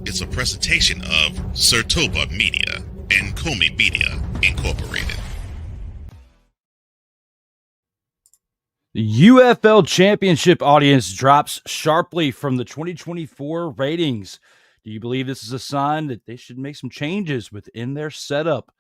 is a presentation of Sertoba Media and Comey Media Incorporated. The UFL Championship audience drops sharply from the 2024 ratings. Do you believe this is a sign that they should make some changes within their setup?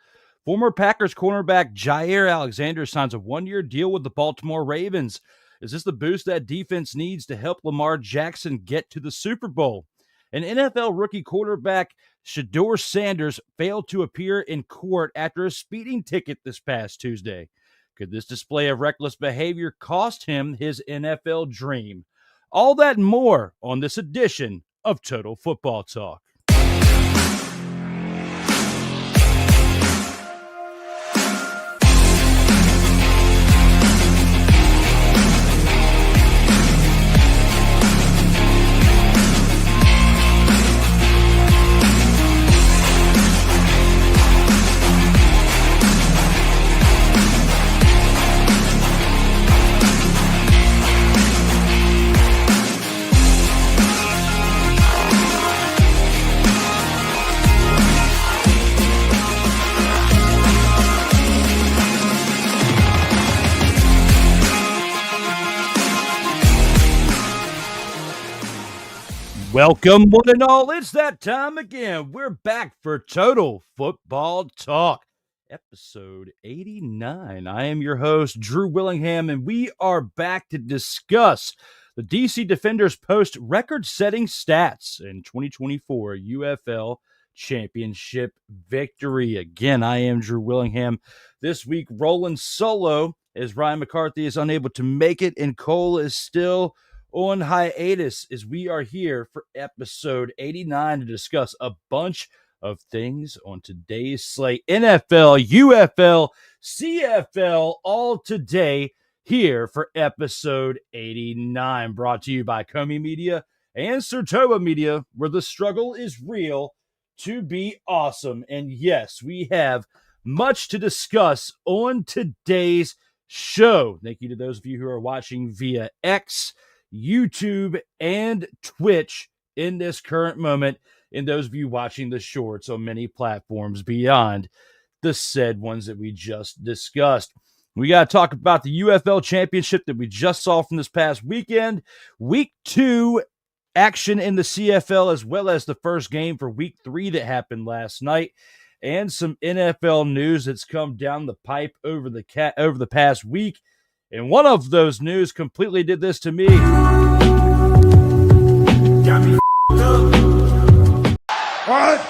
Former Packers cornerback Jaire Alexander signs a one-year deal with the Baltimore Ravens. Is this the boost that defense needs to help Lamar Jackson get to the Super Bowl? An NFL rookie quarterback, Shedeur Sanders, failed to appear in court after a speeding ticket this past Tuesday. Could this display of reckless behavior cost him his NFL dream? All that and more on this edition of Total Football Talk. Welcome, one and all. It's that time again. We're back for Total Football Talk, episode 89. I am your host, Drew Willingham, and we are back to discuss the DC Defenders post record-setting stats in 2024 UFL Championship victory. Again, I am Drew Willingham. This week, rolling solo as Ryan McCarthy is unable to make it, and Cole is still on hiatus as we are here for episode 89 to discuss a bunch of things on today's slate. NFL, UFL, CFL, all today here for episode 89, brought to you by Comey Media and Sertoba Media, where the struggle is real to be awesome. And yes, we have much to discuss on today's show. Thank you to those of you who are watching via X, YouTube, and Twitch in this current moment, and those of you watching the shorts on many platforms beyond the said ones that we just discussed. We got to talk about the UFL Championship that we just saw from this past weekend, Week 2 action in the CFL, as well as the first game for Week 3 that happened last night, and some NFL news that's come down the pipe over the past week. And one of those news completely did this to me. Got me what?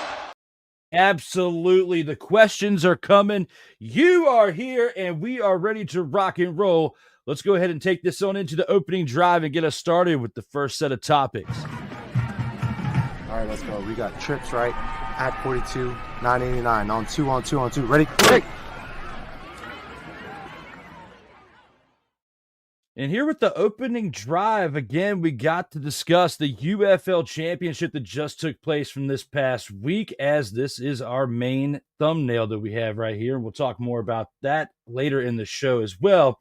Absolutely. The questions are coming. You are here, and we are ready to rock and roll. Let's go ahead and take this on into the opening drive and get us started with the first set of topics. All right, let's go. We got trips, right? At 42, 989. On two. Ready? Ready. And here with the opening drive, again, we got to discuss the UFL Championship that just took place from this past week, as this is our main thumbnail that we have right here. And we'll talk more about that later in the show as well.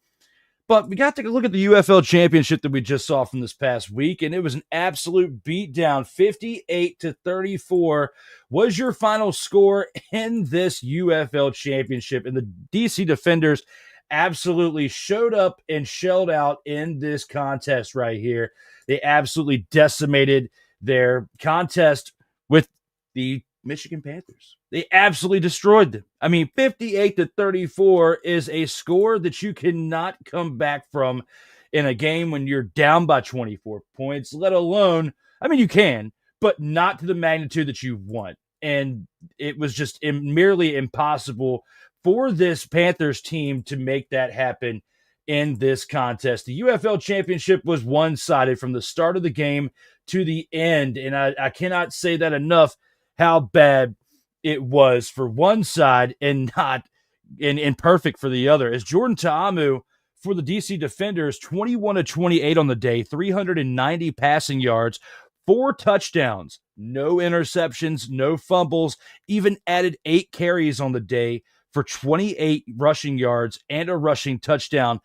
But we got to look at the UFL Championship that we just saw from this past week, and it was an absolute beatdown. 58-34 was your final score in this UFL Championship. And the DC Defenders absolutely showed up and shelled out in this contest right here. They absolutely decimated their contest with the Michigan Panthers. They absolutely destroyed them. I mean, 58-34 is a score that you cannot come back from in a game when you're down by 24 points, let alone, I mean, you can, but not to the magnitude that you want. And it was just merely impossible for this Panthers team to make that happen in this contest. The UFL Championship was one-sided from the start of the game to the end, and I cannot say that enough how bad it was for one side and not imperfect for the other. As Jordan Ta'amu for the DC Defenders, 21-28 on the day, 390 passing yards, 4 touchdowns, no interceptions, no fumbles, even added 8 carries on the day for 28 rushing yards and a rushing touchdown.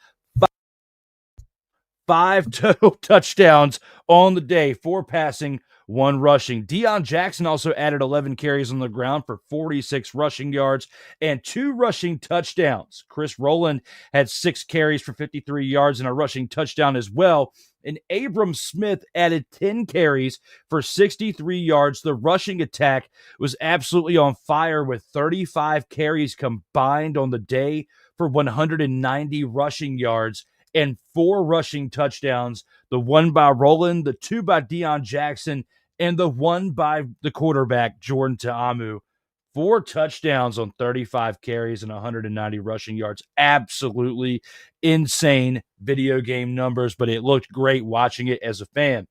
5 total touchdowns on the day, 4 passing, 1 rushing. Deion Jackson also added 11 carries on the ground for 46 rushing yards and 2 rushing touchdowns. Chris Rowland had 6 carries for 53 yards and a rushing touchdown as well. And Abram Smith added 10 carries for 63 yards. The rushing attack was absolutely on fire with 35 carries combined on the day for 190 rushing yards and 4 rushing touchdowns. The 1 by Rowland, the 2 by Deion Jackson, and the 1 by the quarterback, Jordan Ta'amu. 4 touchdowns on 35 carries and 190 rushing yards. Absolutely insane video game numbers, but it looked great watching it as a fan.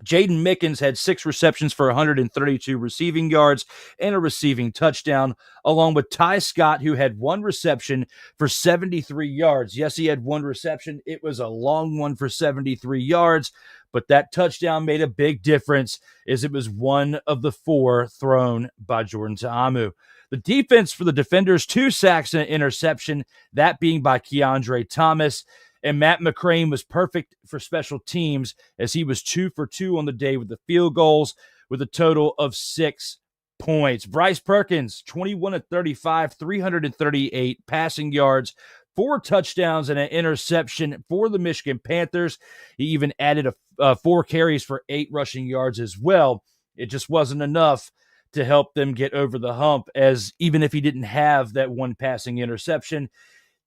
Jaden Mickens had 6 receptions for 132 receiving yards and a receiving touchdown, along with Ty Scott, who had 1 reception for 73 yards. Yes, he had 1 reception. It was a long one for 73 yards, but that touchdown made a big difference as it was 1 of the 4 thrown by Jordan Ta'amu. The defense for the Defenders, 2 sacks and an interception, that being by Keandre Thomas. And Matt McCrane was perfect for special teams as he was 2 for 2 on the day with the field goals with a total of 6 points. Bryce Perkins, 21 of 35, 338 passing yards, 4 touchdowns and an interception for the Michigan Panthers. He even added 4 carries for 8 rushing yards as well. It just wasn't enough to help them get over the hump, as even if he didn't have that 1 passing interception,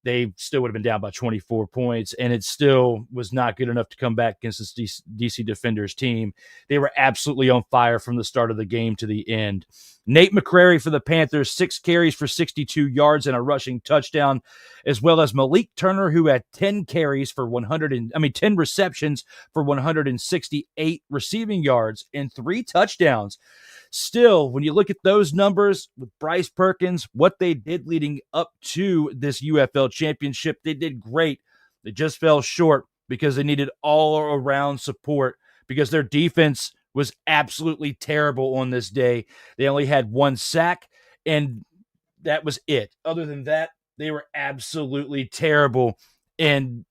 they still would have been down by 24 points, and it still was not good enough to come back against this DC Defenders team. They were absolutely on fire from the start of the game to the end. Nate McCrary for the Panthers, 6 carries for 62 yards and a rushing touchdown, as well as Malik Turner, who had 10 carries for 10 receptions for 168 receiving yards and 3 touchdowns. Still, when you look at those numbers with Bryce Perkins, what they did leading up to this UFL championship, they did great. They just fell short because they needed all-around support because their defense was absolutely terrible on this day. They only had 1 sack, and that was it. Other than that, they were absolutely terrible. And,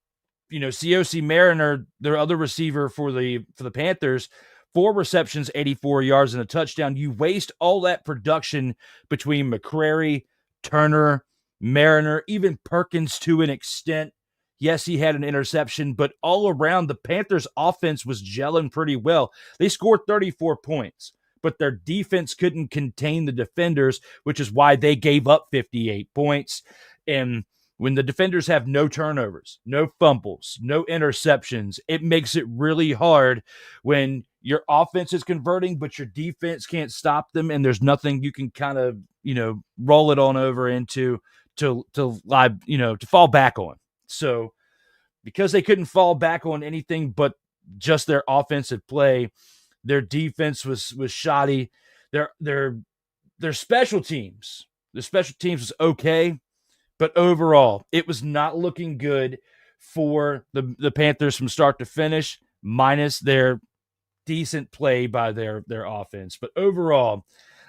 COC Mariner, their other receiver for the Panthers, 4 receptions, 84 yards, and a touchdown. You waste all that production between McCrary, Turner, Mariner, even Perkins to an extent. Yes, he had an interception, but all around, the Panthers' offense was gelling pretty well. They scored 34 points, but their defense couldn't contain the Defenders, which is why they gave up 58 points. And when the Defenders have no turnovers, no fumbles, no interceptions, it makes it really hard when your offense is converting, but your defense can't stop them, and there's nothing you can kind of, roll it on over into to fall back on. So because they couldn't fall back on anything but just their offensive play, their defense was shoddy. Their special teams, was okay, but overall, it was not looking good for the Panthers from start to finish, minus their decent play by their offense. But overall,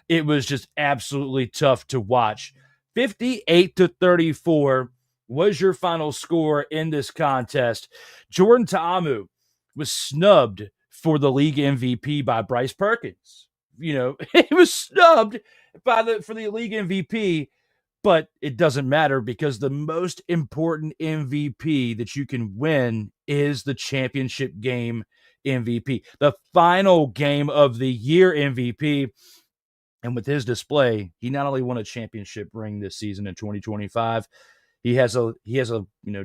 it was just absolutely tough to watch. 58-34 was your final score in this contest. Jordan Ta'amu was snubbed for the league MVP by Bryce Perkins. He was snubbed for the league MVP, but it doesn't matter because the most important MVP that you can win is the championship game MVP, the final game of the year MVP. And with his display, he not only won a championship ring this season in 2025, he has a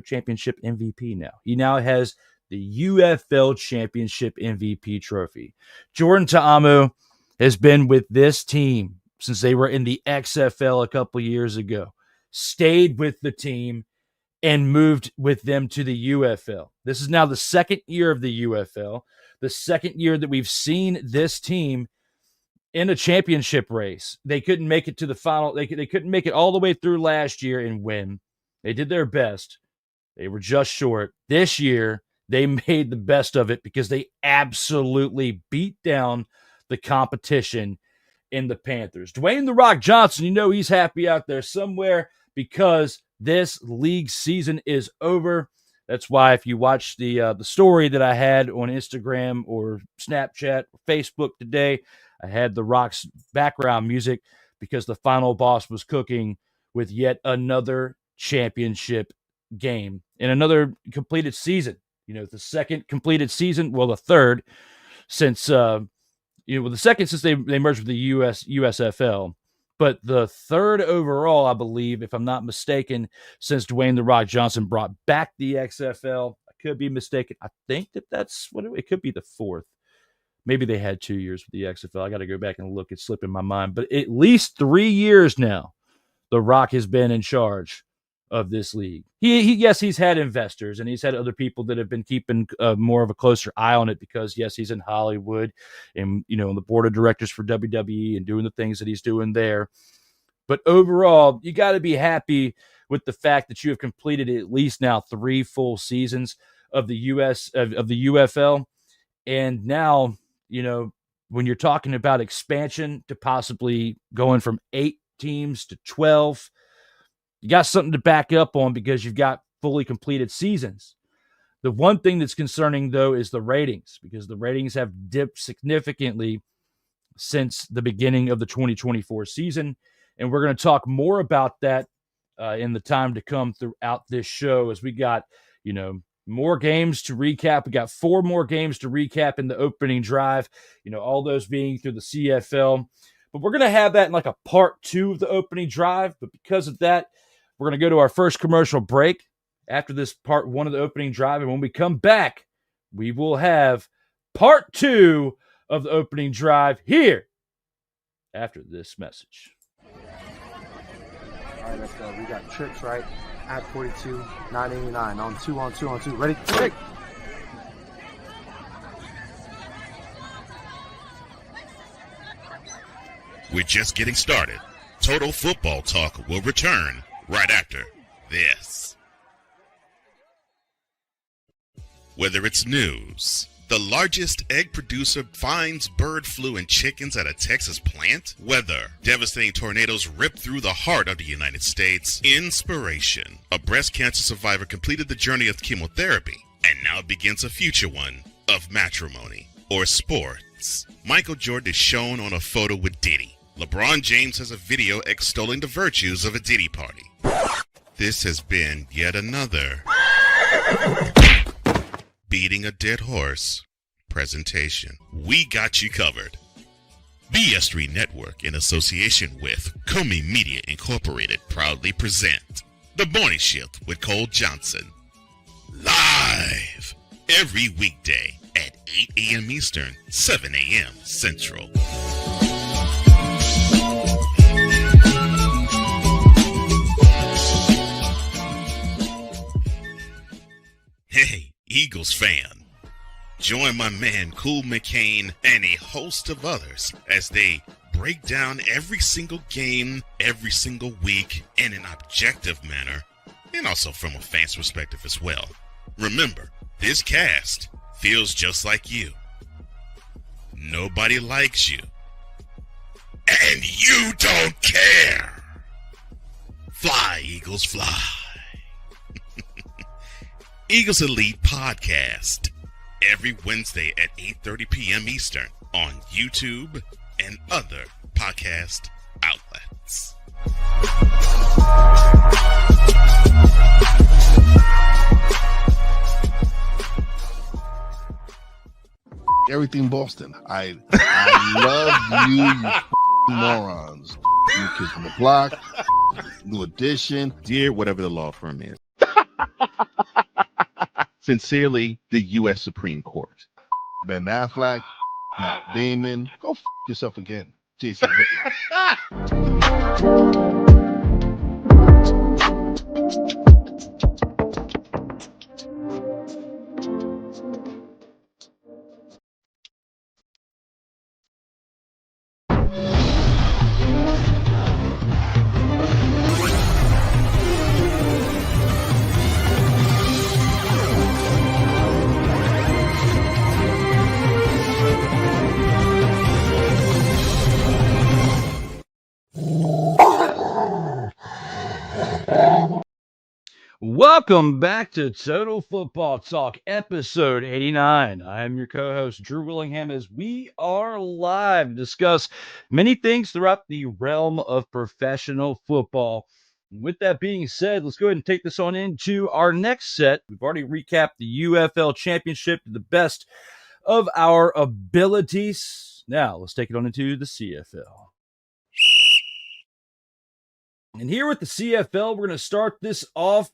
championship MVP now. He now has the UFL Championship MVP trophy. Jordan Ta'amu has been with this team since they were in the XFL a couple years ago, stayed with the team, and moved with them to the UFL. This is now the 2nd year of the UFL, the 2nd year that we've seen this team in a championship race. They couldn't make it to the final. They couldn't make it all the way through last year and win. They did their best. They were just short. This year, they made the best of it because they absolutely beat down the competition in the Panthers. Dwayne "The Rock" Johnson, he's happy out there somewhere because this league season is over. That's why if you watch the story that I had on Instagram or Snapchat or Facebook today, I had the Rock's background music because the final boss was cooking with yet another championship game and another completed season. The second completed season, well, the third since the second since they merged with the USFL, but the third overall, I believe, if I'm not mistaken, since Dwayne "The Rock" Johnson brought back the XFL. I could be mistaken. I think that's what it could be, the fourth. Maybe they had 2 years with the XFL. I got to go back and look. It's slipping my mind. But at least 3 years now, The Rock has been in charge of this league. Yes, he's had investors and he's had other people that have been keeping more of a closer eye on it because, yes, he's in Hollywood and, on the board of directors for WWE and doing the things that he's doing there. But overall, you got to be happy with the fact that you have completed at least now 3 full seasons of the of the UFL. And now, when you're talking about expansion to possibly going from 8 teams to 12, you got something to back up on because you've got fully completed seasons. The one thing that's concerning, though, is the ratings, because the ratings have dipped significantly since the beginning of the 2024 season. And we're going to talk more about that in the time to come throughout this show as we got, more games to recap. We got 4 more games to recap in the opening drive, all those being through the CFL. But we're going to have that in like a part 2 of the opening drive. But because of that, we're going to go to our first commercial break after this part 1 of the opening drive. And when we come back, we will have part 2 of the opening drive here after this message. All right, let's go. We got trips, right? At 42, 989 on 2 on 2 on 2. Ready? Ready. We're just getting started. Total Football Talk will return right after this. Whether it's news, the largest egg producer finds bird flu in chickens at a Texas plant, weather, devastating tornadoes rip through the heart of the United States, inspiration, a breast cancer survivor completed the journey of chemotherapy and now begins a future one of matrimony or sports. Michael Jordan is shown on a photo with Diddy. LeBron James has a video extolling the virtues of a Diddy party. This has been yet another beating a dead horse presentation. We got you covered. BS3 Network, in association with Comey Media Incorporated, proudly present The Morning Shift with Cole Johnson. Live every weekday at 8 a.m. Eastern, 7 a.m. Central. Hey, Eagles fan. Join my man Cool McCain and a host of others as they break down every single game, every single week in an objective manner, and also from a fan's perspective as well. Remember, this cast feels just like you. Nobody likes you. And you don't care. Fly, Eagles, fly. Eagles Elite Podcast, every Wednesday at 8:30 p.m. Eastern on YouTube and other podcast outlets. Everything Boston. I love you morons. New Kids from the Block, New Edition, Dear whatever the law firm is. Sincerely, the U.S. Supreme Court. Ben Affleck, Matt Damon. Go yourself again, Jason. Welcome back to Total Football Talk, episode 89. I am your co-host, Drew Willingham, as we are live to discuss many things throughout the realm of professional football. With that being said, let's go ahead and take this on into our next set. We've already recapped the UFL Championship to the best of our abilities. Now, let's take it on into the CFL. And here with the CFL, we're going to start this off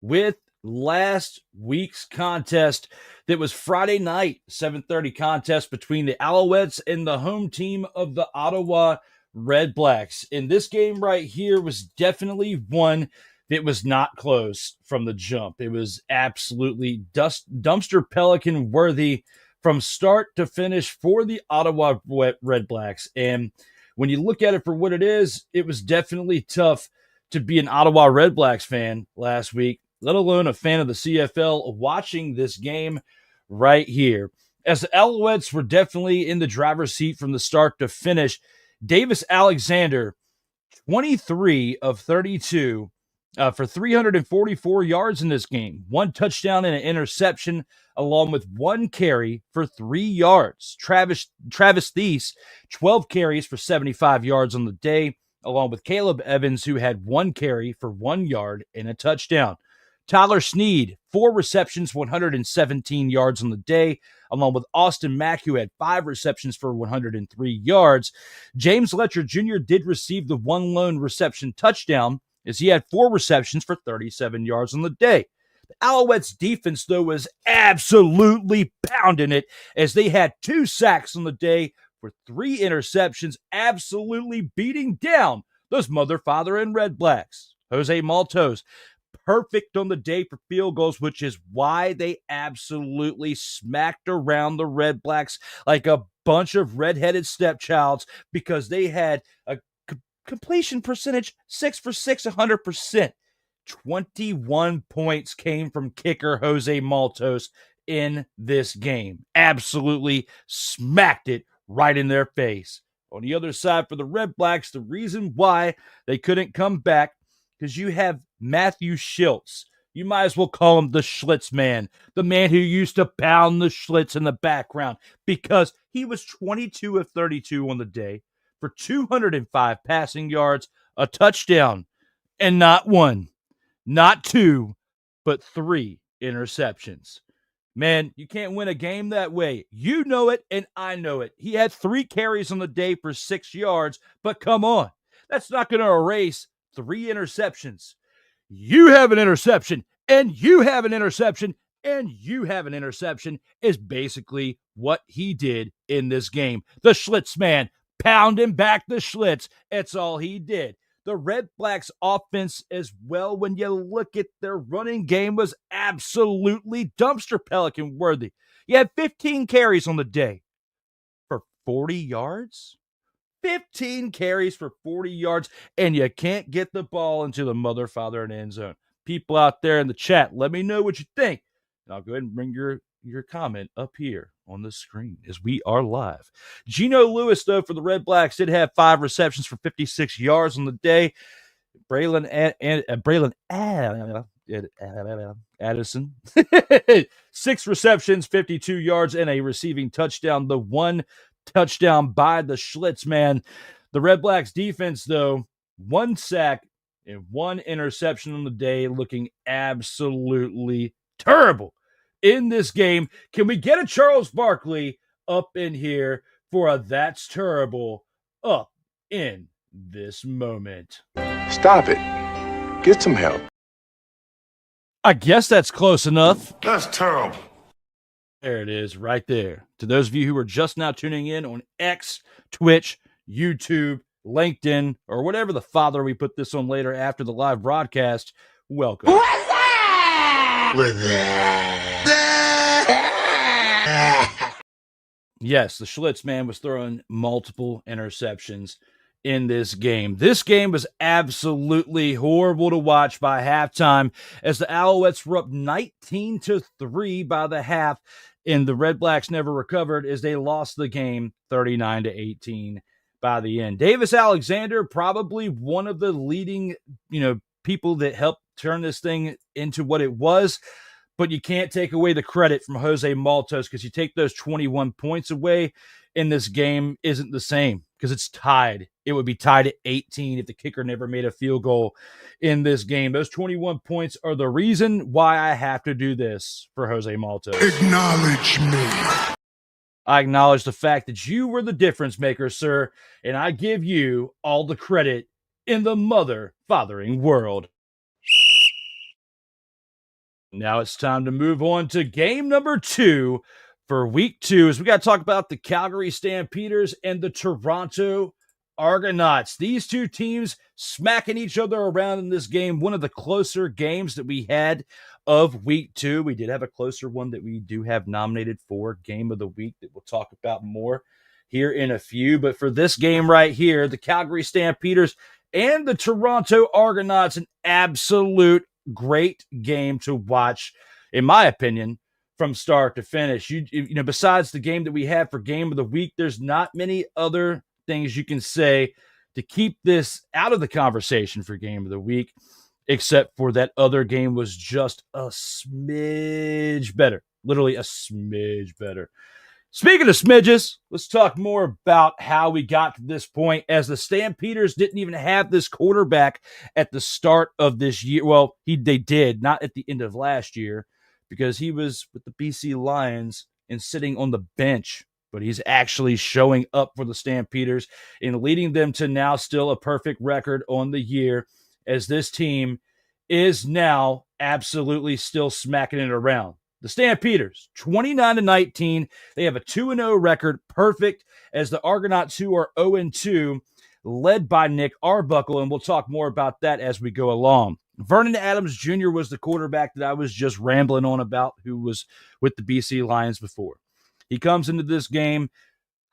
with last week's contest that was Friday night, 7:30 contest between the Alouettes and the home team of the Ottawa Redblacks. And this game right here was definitely one that was not close from the jump. It was absolutely dumpster pelican worthy from start to finish for the Ottawa Redblacks. And when you look at it for what it is, it was definitely tough to be an Ottawa Redblacks fan last week, let alone a fan of the CFL watching this game right here. As the Alouettes were definitely in the driver's seat from the start to finish, Davis Alexander, 23 of 32 for 344 yards in this game, 1 touchdown and an interception, along with 1 carry for 3 yards. Travis Thies, 12 carries for 75 yards on the day, along with Caleb Evans, who had 1 carry for 1 yard and a touchdown. Tyler Snead, 4 receptions, 117 yards on the day, along with Austin Mack, who had 5 receptions for 103 yards. James Letcher Jr. did receive the 1 lone reception touchdown, as he had 4 receptions for 37 yards on the day. The Alouettes defense, though, was absolutely pounding it, as they had 2 sacks on the day for 3 interceptions, absolutely beating down those mother, father, and Redblacks. Jose Maltos, perfect on the day for field goals, which is why they absolutely smacked around the Redblacks like a bunch of redheaded stepchilds, because they had a completion percentage 6 for 6, 100%. 21 points came from kicker Jose Maltos in this game. Absolutely smacked it right in their face. On the other side for the Redblacks, the reason why they couldn't come back, because you have Matthew Schultz. You might as well call him the Schlitz man, the man who used to pound the Schlitz in the background, because he was 22 of 32 on the day for 205 passing yards, a touchdown, and not 1, not 2, but 3 interceptions. Man, you can't win a game that way. You know it, and I know it. He had 3 carries on the day for 6 yards, but come on. That's not going to erase 3 interceptions. You have an interception, and you have an interception, and you have an interception is basically what he did in this game. The Schlitz man, pounding back the Schlitz. It's all he did. The Redblacks offense as well, when you look at their running game, was absolutely dumpster pelican worthy. You had 15 carries on the day for 40 yards. 15 carries for 40 yards, and you can't get the ball into the mother, father, and end zone. People out there in the chat, let me know what you think. And I'll go ahead and bring your comment up here on the screen as we are live. Geno Lewis, though, for the Redblacks, did have 5 receptions for 56 yards on the day. Braylon Addison, 6 receptions, 52 yards, and a receiving touchdown. The 1 touchdown by the Schlitz man. The Redblacks defense, though, 1 sack and 1 interception on the day, looking absolutely terrible in this game. Can we get a Charles Barkley up in here for a That's Terrible up in this moment? Stop it. Get some help. I guess that's close enough. That's terrible. There it is right there. To those of you who are just now tuning in on X, Twitch, YouTube, LinkedIn, or whatever the father we put this on later after the live broadcast, welcome. What's that? Yes, the Schlitz man was throwing multiple interceptions in this game. This game was absolutely horrible to watch by halftime, as the Alouettes were up 19-3 by the half, and the Redblacks never recovered as they lost the game 39-18 by the end. Davis Alexander, probably one of the leading, people that helped turn this thing into what it was. But you can't take away the credit from Jose Maltos, because you take those 21 points away in this game isn't the same, because it's tied. It would be tied at 18 if the kicker never made a field goal in this game. Those 21 points are the reason why I have to do this for Jose Maltos. Acknowledge me. I acknowledge the fact that you were the difference maker, sir, and I give you all the credit in the mother-fathering world. Now it's time to move on to game number 2 for week 2, as we got to talk about the Calgary Stampeders and the Toronto Argonauts. These two teams smacking each other around in this game. One of the closer games that we had of week 2. We did have a closer one that we do have nominated for Game of the Week that we'll talk about more here in a few. But for this game right here, the Calgary Stampeders and the Toronto Argonauts, an absolute great game to watch, in my opinion, from start to finish. You know, besides the game that we have for Game of the Week, there's not many other things you can say to keep this out of the conversation for Game of the Week, except for that other game was just a smidge better. Literally a smidge better. Speaking of smidges, let's talk more about how we got to this point, as the Stampeders didn't even have this quarterback at the start of this year. Well, they did, not at the end of last year, because he was with the BC Lions and sitting on the bench. But he's actually showing up for the Stampeders and leading them to now still a perfect record on the year, as this team is now absolutely still smacking it around. The Stampeders, 29-19. They have a 2-0 record, perfect, as the Argonauts, who are 0-2, led by Nick Arbuckle, and we'll talk more about that as we go along. Vernon Adams Jr. was the quarterback that I was just rambling on about, who was with the BC Lions before. He comes into this game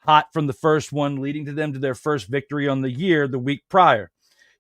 hot from the first one, leading to them to their first victory on the year the week prior.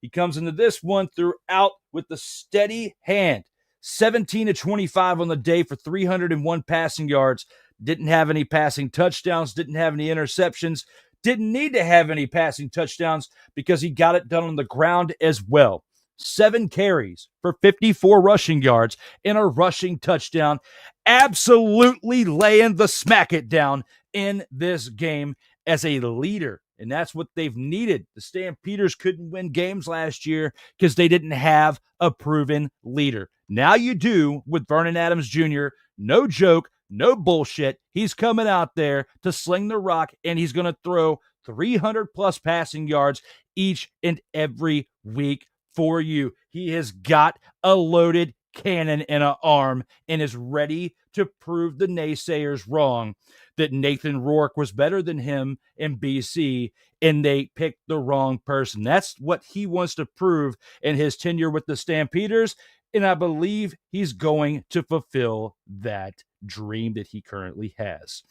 He comes into this one throughout with the steady hand. 17-25 on the day for 301 passing yards. Didn't have any passing touchdowns, didn't have any interceptions, didn't need to have any passing touchdowns because he got it done on the ground as well. 7 carries for 54 rushing yards and a rushing touchdown. Absolutely laying the smack it down in this game as a leader. And that's what they've needed. The Stampeders couldn't win games last year because they didn't have a proven leader. Now you do with Vernon Adams Jr. No joke, no bullshit. He's coming out there to sling the rock, and he's going to throw 300-plus passing yards each and every week for you. He has got a loaded cannon in an arm and is ready to prove the naysayers wrong, that Nathan Rourke was better than him in BC and they picked the wrong person. That's what he wants to prove in his tenure with the Stampeders, and I believe he's going to fulfill that dream that he currently has.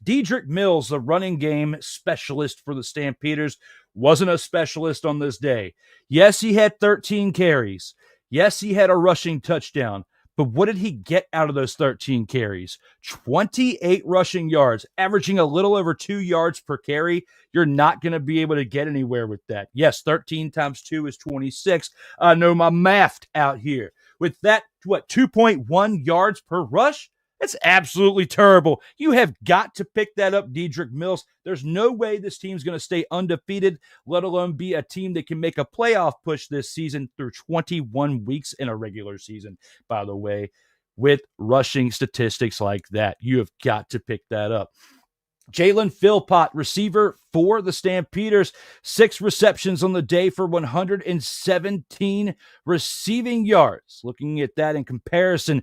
Dedrick Mills, the running game specialist for the Stampeders, wasn't a specialist on this day. Yes, he had 13 carries. Yes, he had a rushing touchdown. But what did he get out of those 13 carries? 28 rushing yards, averaging a little over 2 yards per carry. You're not going to be able to get anywhere with that. Yes, 13 times 2 is 26. I know my math out here. With that, 2.1 yards per rush? It's absolutely terrible. You have got to pick that up, Dedrick Mills. There's no way this team's going to stay undefeated, let alone be a team that can make a playoff push this season through 21 weeks in a regular season, by the way, with rushing statistics like that. You have got to pick that up. Jalen Philpott, receiver for the Stampeders, 6 receptions on the day for 117 receiving yards. Looking at that in comparison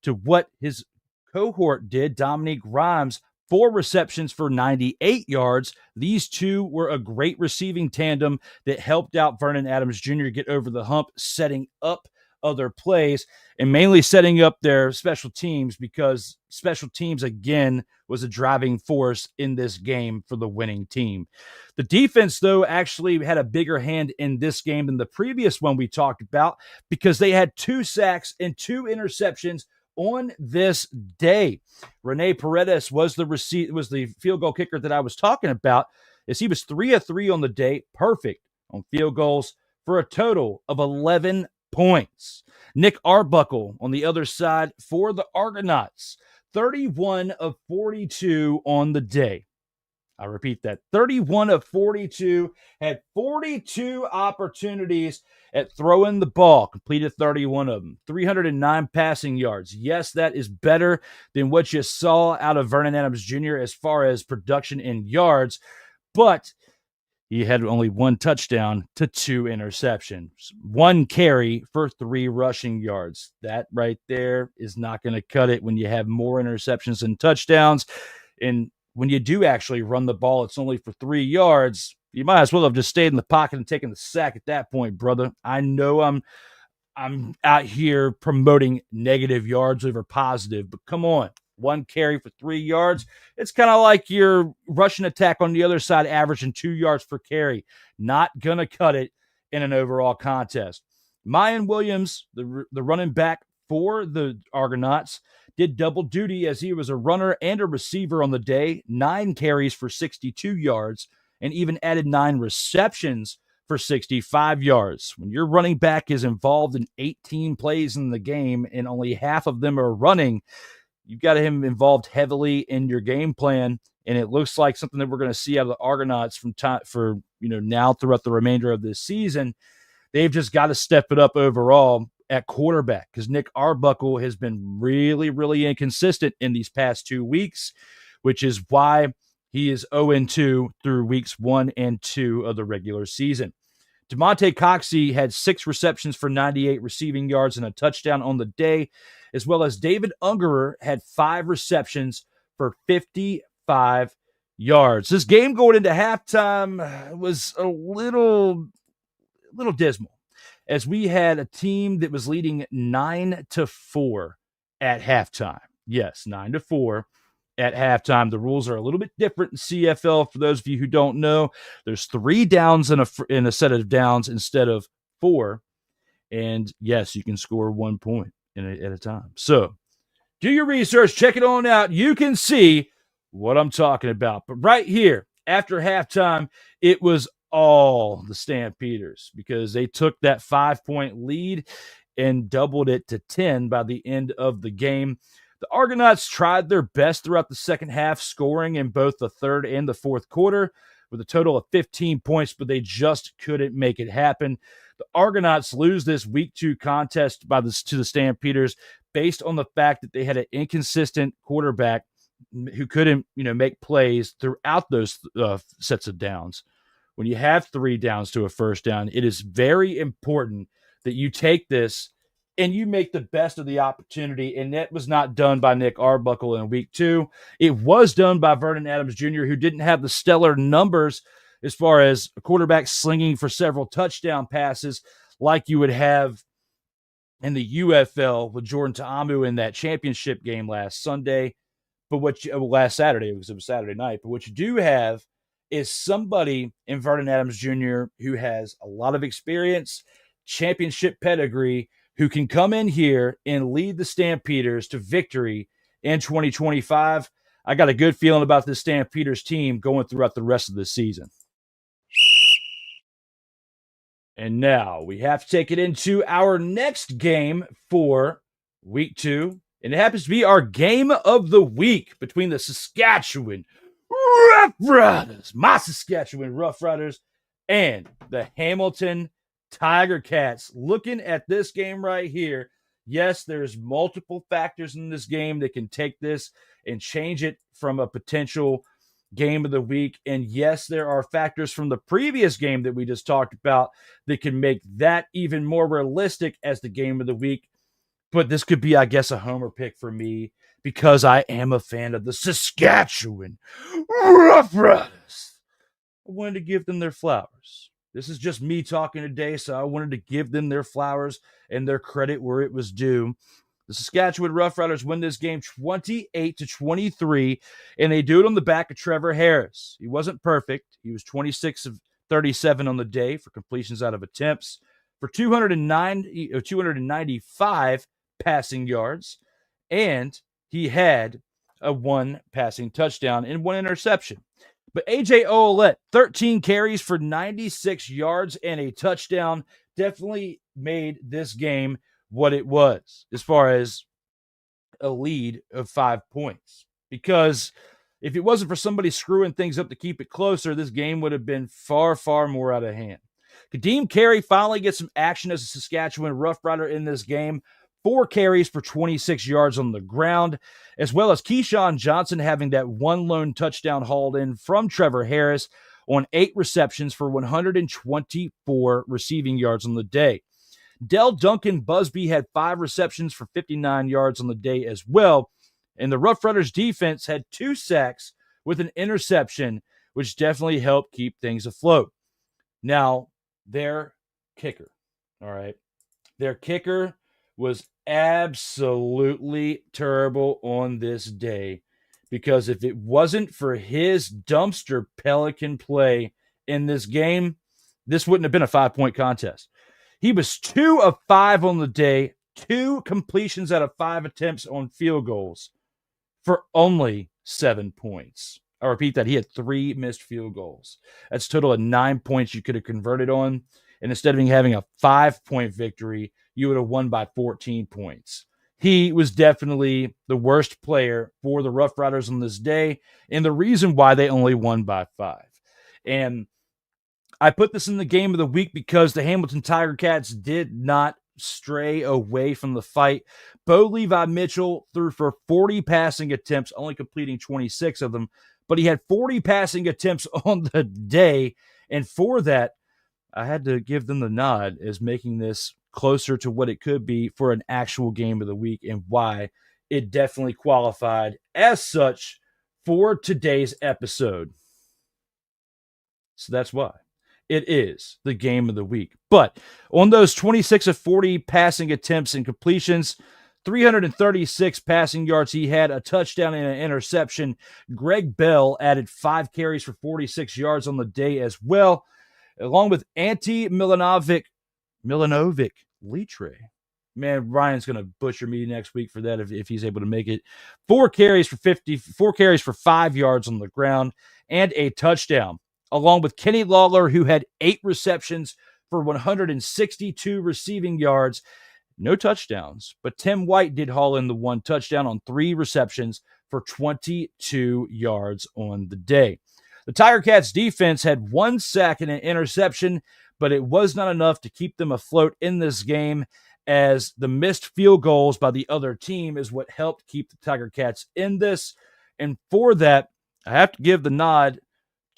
to what his cohort did, Dominique Grimes, 4 receptions for 98 yards. These two were a great receiving tandem that helped out Vernon Adams Jr. get over the hump, setting up other plays and mainly setting up their special teams, because special teams, again, was a driving force in this game for the winning team. The defense, though, actually had a bigger hand in this game than the previous one we talked about, because they had 2 sacks and 2 interceptions on this day. Rene Paredes was the field goal kicker that I was talking about, as he was 3 of 3 on the day, perfect on field goals for a total of 11 points. Nick Arbuckle on the other side for the Argonauts, 31 of 42 on the day. I repeat that, 31 of 42, had 42 opportunities at throwing the ball, completed 31 of them, 309 passing yards. Yes, that is better than what you saw out of Vernon Adams Jr. as far as production in yards, but he had only 1 touchdown to 2 interceptions, 1 carry for 3 rushing yards. That right there is not going to cut it when you have more interceptions than touchdowns. And when you do actually run the ball, it's only for 3 yards. You might as well have just stayed in the pocket and taken the sack at that point, brother. I know I'm out here promoting negative yards over positive, but come on. 1 carry for 3 yards. It's kind of like your rushing attack on the other side averaging 2 yards per carry. Not going to cut it in an overall contest. Mayan Williams, the running back for the Argonauts, did double duty as he was a runner and a receiver on the day, 9 carries for 62 yards, and even added 9 receptions for 65 yards. When your running back is involved in 18 plays in the game and only half of them are running, you've got him involved heavily in your game plan, and it looks like something that we're going to see out of the Argonauts now throughout the remainder of this season. They've just got to step it up overall at quarterback because Nick Arbuckle has been really, really inconsistent in these past 2 weeks, which is why he is 0-2 through weeks 1 and 2 of the regular season. DeMonte Coxey had 6 receptions for 98 receiving yards and a touchdown on the day, as well as David Ungerer had 5 receptions for 55 yards. This game going into halftime was a little dismal, as we had a team that was leading 9-4 at halftime. Yes, 9-4 at halftime. The rules are a little bit different in CFL. For those of you who don't know, there's 3 downs in a set of downs instead of 4. And yes, you can score 1 point at a time. So do your research, check it on out. You can see what I'm talking about. But right here, after halftime, it was all the Stampeders because they took that 5-point lead and doubled it to 10 by the end of the game. The Argonauts tried their best throughout the second half, scoring in both the third and the fourth quarter with a total of 15 points, but they just couldn't make it happen. The Argonauts lose this week 2 contest to the Stampeders based on the fact that they had an inconsistent quarterback who couldn't, make plays throughout those sets of downs. When you have 3 downs to a first down, it is very important that you take this and you make the best of the opportunity. And that was not done by Nick Arbuckle in week 2. It was done by Vernon Adams Jr., who didn't have the stellar numbers as far as a quarterback slinging for several touchdown passes like you would have in the UFL with Jordan Ta'amu in that championship game last Saturday, because it was Saturday night. But what you do have is somebody in Vernon Adams Jr. who has a lot of experience, championship pedigree, who can come in here and lead the Stampeders to victory in 2025. I got a good feeling about this Stampeders team going throughout the rest of the season. And now we have to take it into our next game for week 2. And it happens to be our game of the week between the Saskatchewan Roughriders, my Saskatchewan Roughriders, and the Hamilton Tiger Cats. Looking at this game right here, yes, there's multiple factors in this game that can take this and change it from a potential game of the week. And yes, there are factors from the previous game that we just talked about that can make that even more realistic as the game of the week. But this could be, I guess, a homer pick for me because I am a fan of the Saskatchewan Roughriders. I wanted to give them their flowers. This is just me talking today, so I wanted to give them their flowers and their credit where it was due. The Saskatchewan Roughriders win this game 28-23, and they do it on the back of Trevor Harris. He wasn't perfect. He was 26 of 37 on the day for completions out of attempts for 295 passing yards, and he had a 1 passing touchdown and 1 interception. But A.J. Ouellette, 13 carries for 96 yards and a touchdown, definitely made this game what it was as far as a lead of 5 points. Because if it wasn't for somebody screwing things up to keep it closer, this game would have been far, far more out of hand. Kadeem Carey finally gets some action as a Saskatchewan Roughrider in this game. 4 carries for 26 yards on the ground, as well as Keyshawn Johnson having that one lone touchdown hauled in from Trevor Harris on 8 receptions for 124 receiving yards on the day. Del Duncan Busby had 5 receptions for 59 yards on the day as well, and the Roughriders defense had 2 sacks with an interception, which definitely helped keep things afloat. Now, their kicker, all right, their kicker was absolutely terrible on this day, because if it wasn't for his dumpster Pelican play in this game, this wouldn't have been a 5-point contest. He was 2 of 5 on the day, 2 completions out of 5 attempts on field goals for only 7 points. I repeat that. He had 3 missed field goals. That's a total of 9 points you could have converted on. And instead of having a 5-point victory, you would have won by 14 points. He was definitely the worst player for the Roughriders on this day, and the reason why they only won by 5. And I put this in the game of the week because the Hamilton Tiger Cats did not stray away from the fight. Bo Levi Mitchell threw for 40 passing attempts, only completing 26 of them, but he had 40 passing attempts on the day, and for that, I had to give them the nod as making this closer to what it could be for an actual game of the week, and why it definitely qualified as such for today's episode. So that's why it is the game of the week. But on those 26 of 40 passing attempts and completions, 336 passing yards, he had a touchdown and an interception. Greg Bell added 5 carries for 46 yards on the day as well, along with Milanovic Litre. Man, Ryan's going to butcher me next week for that if he's able to make it. 4 carries for 5 yards on the ground and a touchdown, along with Kenny Lawler, who had 8 receptions for 162 receiving yards. No touchdowns, but Tim White did haul in the 1 touchdown on 3 receptions for 22 yards on the day. The Tiger Cats defense had 1 sack and an interception, but it was not enough to keep them afloat in this game, as the missed field goals by the other team is what helped keep the Tiger Cats in this. And for that, I have to give the nod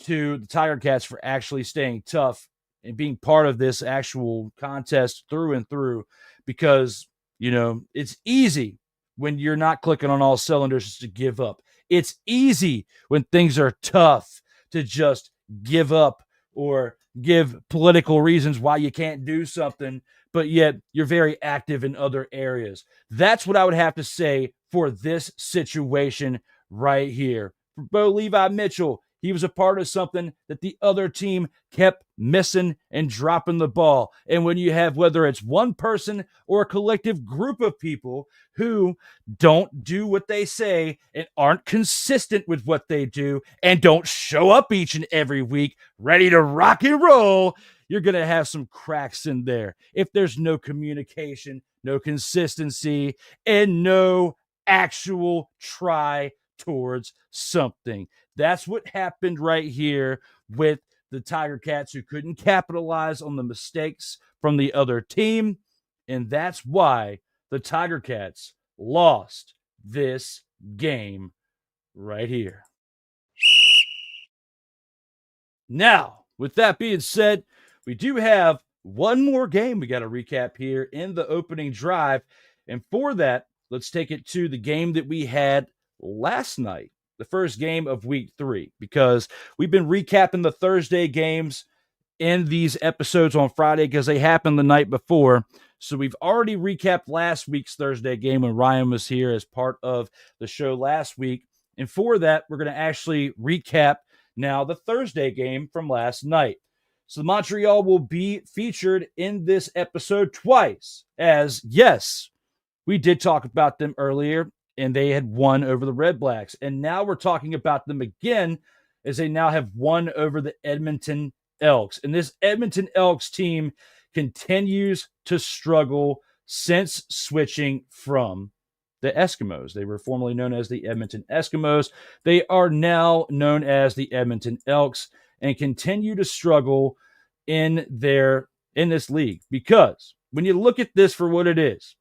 to the Tiger Cats for actually staying tough and being part of this actual contest through and through, because, you know, it's easy when you're not clicking on all cylinders to give up. It's easy when things are tough to just give up or give political reasons why you can't do something, but yet you're very active in other areas. That's what I would have to say for this situation right here. For Bo Levi Mitchell, he was a part of something that the other team kept missing and dropping the ball. And when you have, whether it's one person or a collective group of people who don't do what they say and aren't consistent with what they do and don't show up each and every week ready to rock and roll, you're going to have some cracks in there. If there's no communication, no consistency, and no actual try towards something. That's what happened right here with the Tiger Cats, who couldn't capitalize on the mistakes from the other team. And that's why the Tiger Cats lost this game right here. Now, with that being said, we do have one more game we got to recap here in the opening drive. And for that, let's take it to the game that we had last night, the first game of week 3, because we've been recapping the Thursday games in these episodes on Friday because they happened the night before. So we've already recapped last week's Thursday game when Ryan was here as part of the show last week. And for that, we're going to actually recap now the Thursday game from last night. So Montreal will be featured in this episode twice, as yes, we did talk about them earlier, and they had won over the Redblacks. And now we're talking about them again, as they now have won over the Edmonton Elks. And this Edmonton Elks team continues to struggle since switching from the Eskimos. They were formerly known as the Edmonton Eskimos. They are now known as the Edmonton Elks and continue to struggle in this league, because when you look at this for what it is,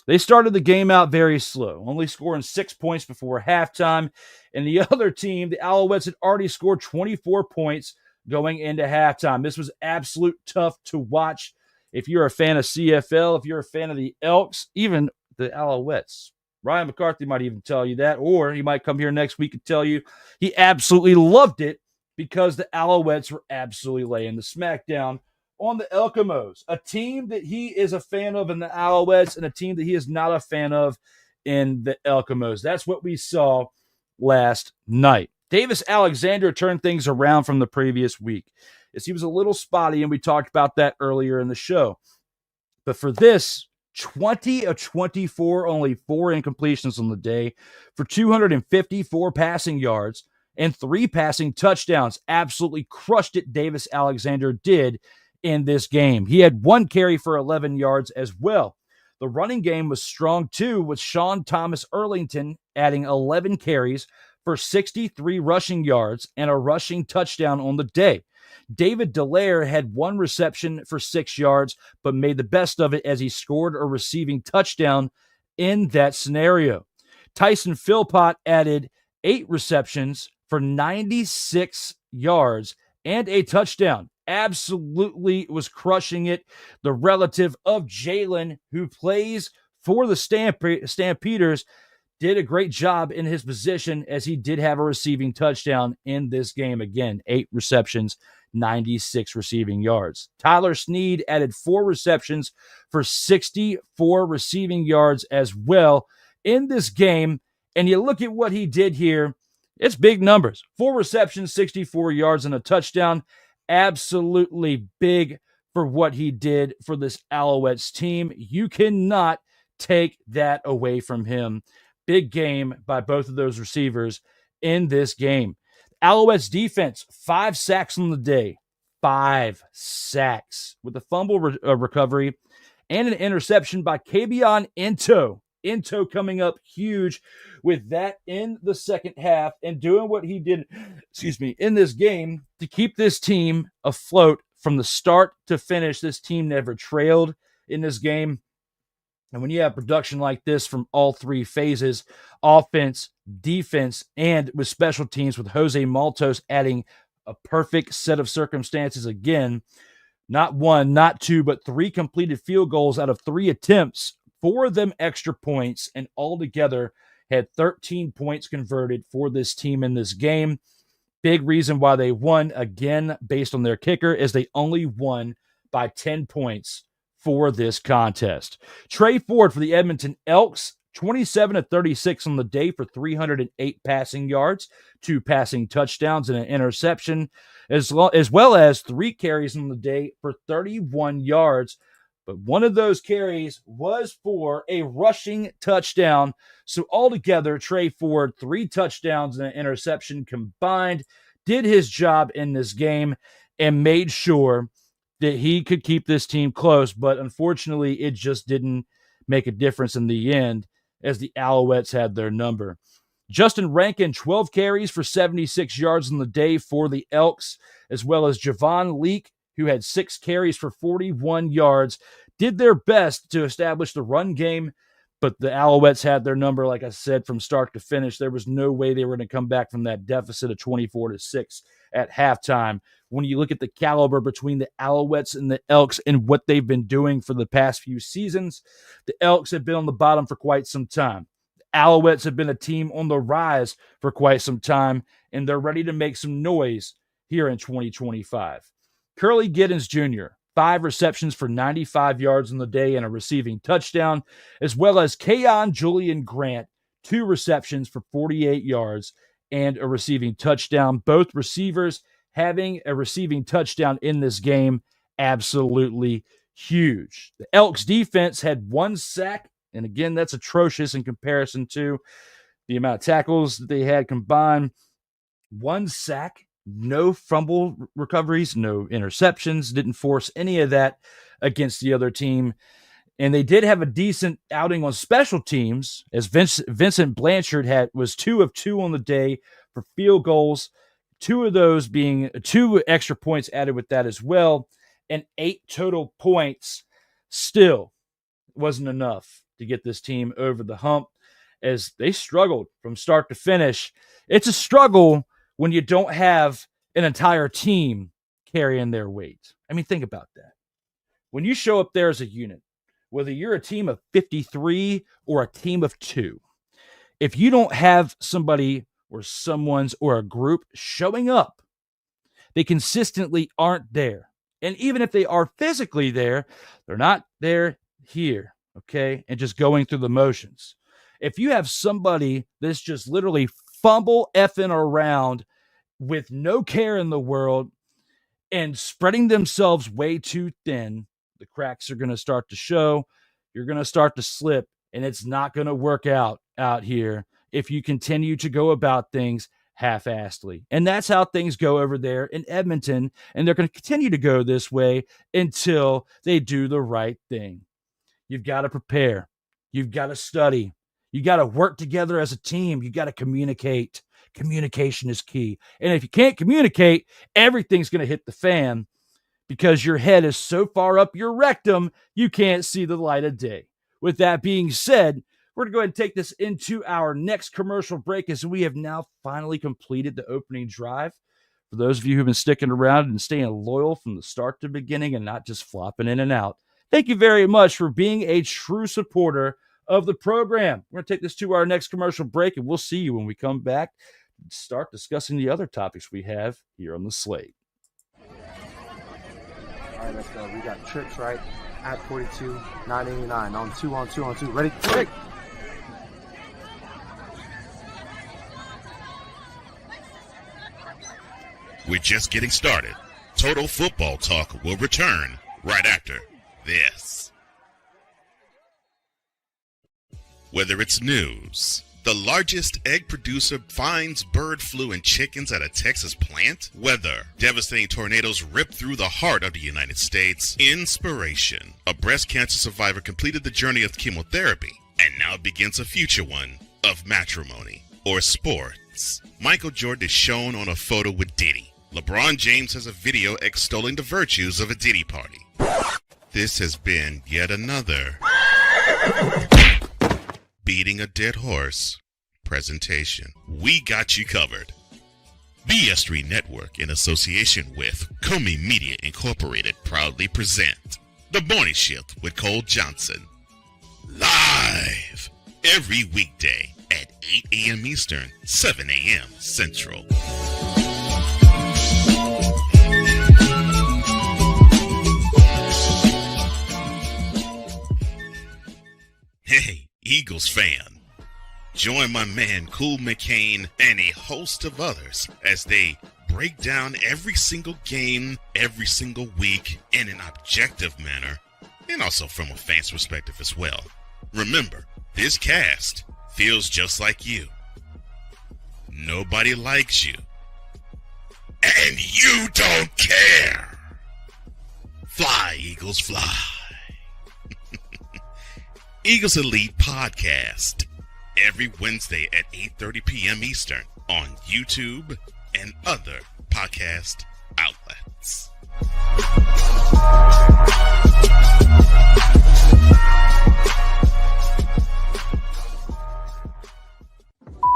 they started the game out very slow, only scoring 6 points before halftime. And the other team, the Alouettes, had already scored 24 points going into halftime. This was absolute tough to watch. If you're a fan of CFL, if you're a fan of the Elks, even the Alouettes, Ryan McCarthy might even tell you that, or he might come here next week and tell you he absolutely loved it because the Alouettes were absolutely laying the smackdown on the Eskimos, a team that he is a fan of in the Alouettes and a team that he is not a fan of in the Eskimos. That's what we saw last night. Davis Alexander turned things around from the previous week, as he was a little spotty, and we talked about that earlier in the show. But for this, 20 of 24, only 4 incompletions on the day for 254 passing yards and 3 passing touchdowns. Absolutely crushed it, Davis Alexander did in this game. He had 1 carry for 11 yards as well. The running game was strong too, with Sean Thomas Erlington adding 11 carries for 63 rushing yards and a rushing touchdown on the day. David Dallaire had 1 reception for 6 yards, but made the best of it as he scored a receiving touchdown in that scenario. Tyson Philpott added 8 receptions for 96 yards and a touchdown. Absolutely was crushing it. The relative of Jalen, who plays for the Stampeders, did a great job in his position, as he did have a receiving touchdown in this game. Again, 8 receptions, 96 receiving yards. Tyler Snead added 4 receptions for 64 receiving yards as well in this game. And you look at what he did here, it's big numbers. 4 receptions, 64 yards, and a touchdown. Absolutely big for what he did for this Alouettes team. You cannot take that away from him. Big game by both of those receivers in this game. Alouettes defense, 5 sacks on the day. 5 sacks with a fumble recovery and an interception by Kabion Ento. Ento coming up huge with that in the second half and doing what he did, in this game to keep this team afloat from the start to finish. This team never trailed in this game. And when you have production like this from all 3 phases, offense, defense, and with special teams, with Jose Maltos adding a perfect set of circumstances again, not 1, not 2, but 3 completed field goals out of 3 attempts, 4 of them extra points, and altogether had 13 points converted for this team in this game. Big reason why they won, again, based on their kicker, is they only won by 10 points for this contest. Trey Ford for the Edmonton Elks, 27 of 36 on the day for 308 passing yards, 2 passing touchdowns and an interception, as well as 3 carries on the day for 31 yards. But one of those carries was for a rushing touchdown. So altogether, Trey Ford, 3 touchdowns and an interception combined, did his job in this game and made sure that he could keep this team close. But unfortunately, it just didn't make a difference in the end, as the Alouettes had their number. Justin Rankin, 12 carries for 76 yards on the day for the Elks, as well as Javon Leake, who had 6 carries for 41 yards, did their best to establish the run game, but the Alouettes had their number, like I said, from start to finish. There was no way they were going to come back from that deficit of 24-6 at halftime. When you look at the caliber between the Alouettes and the Elks and what they've been doing for the past few seasons, the Elks have been on the bottom for quite some time. The Alouettes have been a team on the rise for quite some time, and they're ready to make some noise here in 2025. Curly Giddens Jr., 5 receptions for 95 yards on the day and a receiving touchdown, as well as Keon Julian Grant, 2 receptions for 48 yards and a receiving touchdown. Both receivers having a receiving touchdown in this game, absolutely huge. The Elks defense had 1 sack, and again, that's atrocious in comparison to the amount of tackles that they had combined. 1 sack. No fumble recoveries, no interceptions, didn't force any of that against the other team. And they did have a decent outing on special teams, as Vincent Blanchard was 2 of 2 on the day for field goals, 2 of those being 2 extra points added with that as well, and 8 total points. Still wasn't enough to get this team over the hump, as they struggled from start to finish. It's a struggle when you don't have an entire team carrying their weight. I mean, think about that. When you show up there as a unit, whether you're a team of 53 or a team of 2, if you don't have somebody or someone's or a group showing up, they consistently aren't there. And even if they are physically there, they're not there here, okay? And just going through the motions. If you have somebody that's just literally fumble effing around with no care in the world and spreading themselves way too thin, the cracks are going to start to show. You're going to start to slip, and it's not going to work out here if you continue to go about things half-assedly. And that's how things go over there in Edmonton, and they're going to continue to go this way until they do the right thing. You've got to prepare. You've got to study. You got to work together as a team. You got to communicate. Communication is key. And if you can't communicate, everything's going to hit the fan, because your head is so far up your rectum, you can't see the light of day. With that being said, we're going to go ahead and take this into our next commercial break, as we have now finally completed the opening drive. For those of you who've been sticking around and staying loyal from the start to the beginning and not just flopping in and out, thank you very much for being a true supporter of the program. We're going to take this to our next commercial break, and we'll see you when we come back and start discussing the other topics we have here on the slate. All right, let's go. We got trips, right? At 42, 989. On 2, on 2, on 2. Ready? Hey! We're just getting started. Total Football Talk will return right after this. Whether it's news, the largest egg producer finds bird flu in chickens at a Texas plant, weather, devastating tornadoes rip through the heart of the United States, inspiration, a breast cancer survivor completed the journey of chemotherapy, and now begins a future one of matrimony or sports. Michael Jordan is shown on a photo with Diddy. LeBron James has a video extolling the virtues of a Diddy party. This has been yet another beating a dead horse presentation. We got you covered. BS3 Network, in association with Comey Media Incorporated, proudly present The Morning Shift with Cole Johnson. Live every weekday at 8 a.m. Eastern, 7 a.m. Central. Hey, Eagles fan. Join my man Cool McCain and a host of others as they break down every single game, every single week in an objective manner, and also from a fan's perspective as well. Remember, this cast feels just like you. Nobody likes you. And you don't care. Fly, Eagles, fly. Eagles Elite Podcast, every Wednesday at 8:30 p.m. Eastern on YouTube and other podcast outlets.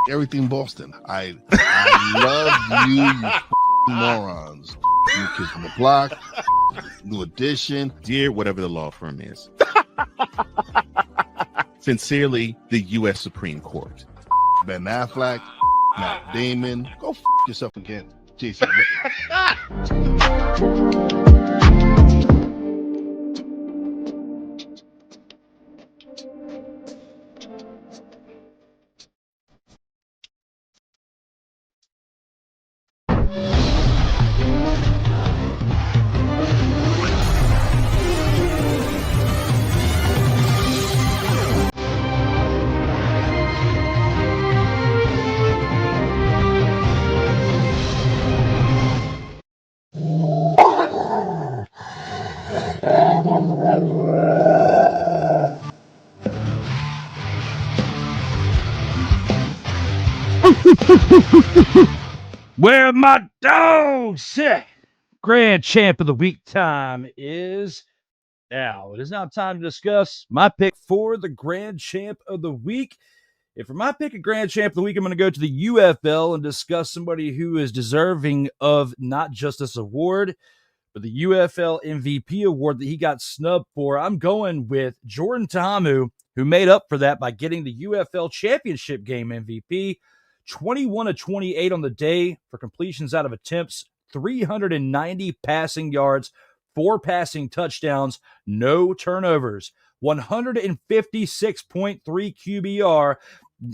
Everything Boston. I love you, you morons. New Kids from the Block, New Edition. Dear whatever the law firm is. Sincerely, the U.S. Supreme Court. Ben Affleck, Matt Damon. Go yourself again, Jason. Where are my dogs? Grand champ of the week time is now. It is now time to discuss my pick for the grand champ of the week. And for my pick of grand champ of the week, I'm going to go to the UFL and discuss somebody who is deserving of not just this award, but the UFL MVP award that he got snubbed for. I'm going with Jordan Ta'amu, who made up for that by getting the UFL Championship game MVP. 21 of 28 on the day for completions out of attempts, 390 passing yards, 4 passing touchdowns, no turnovers, 156.3 QBR.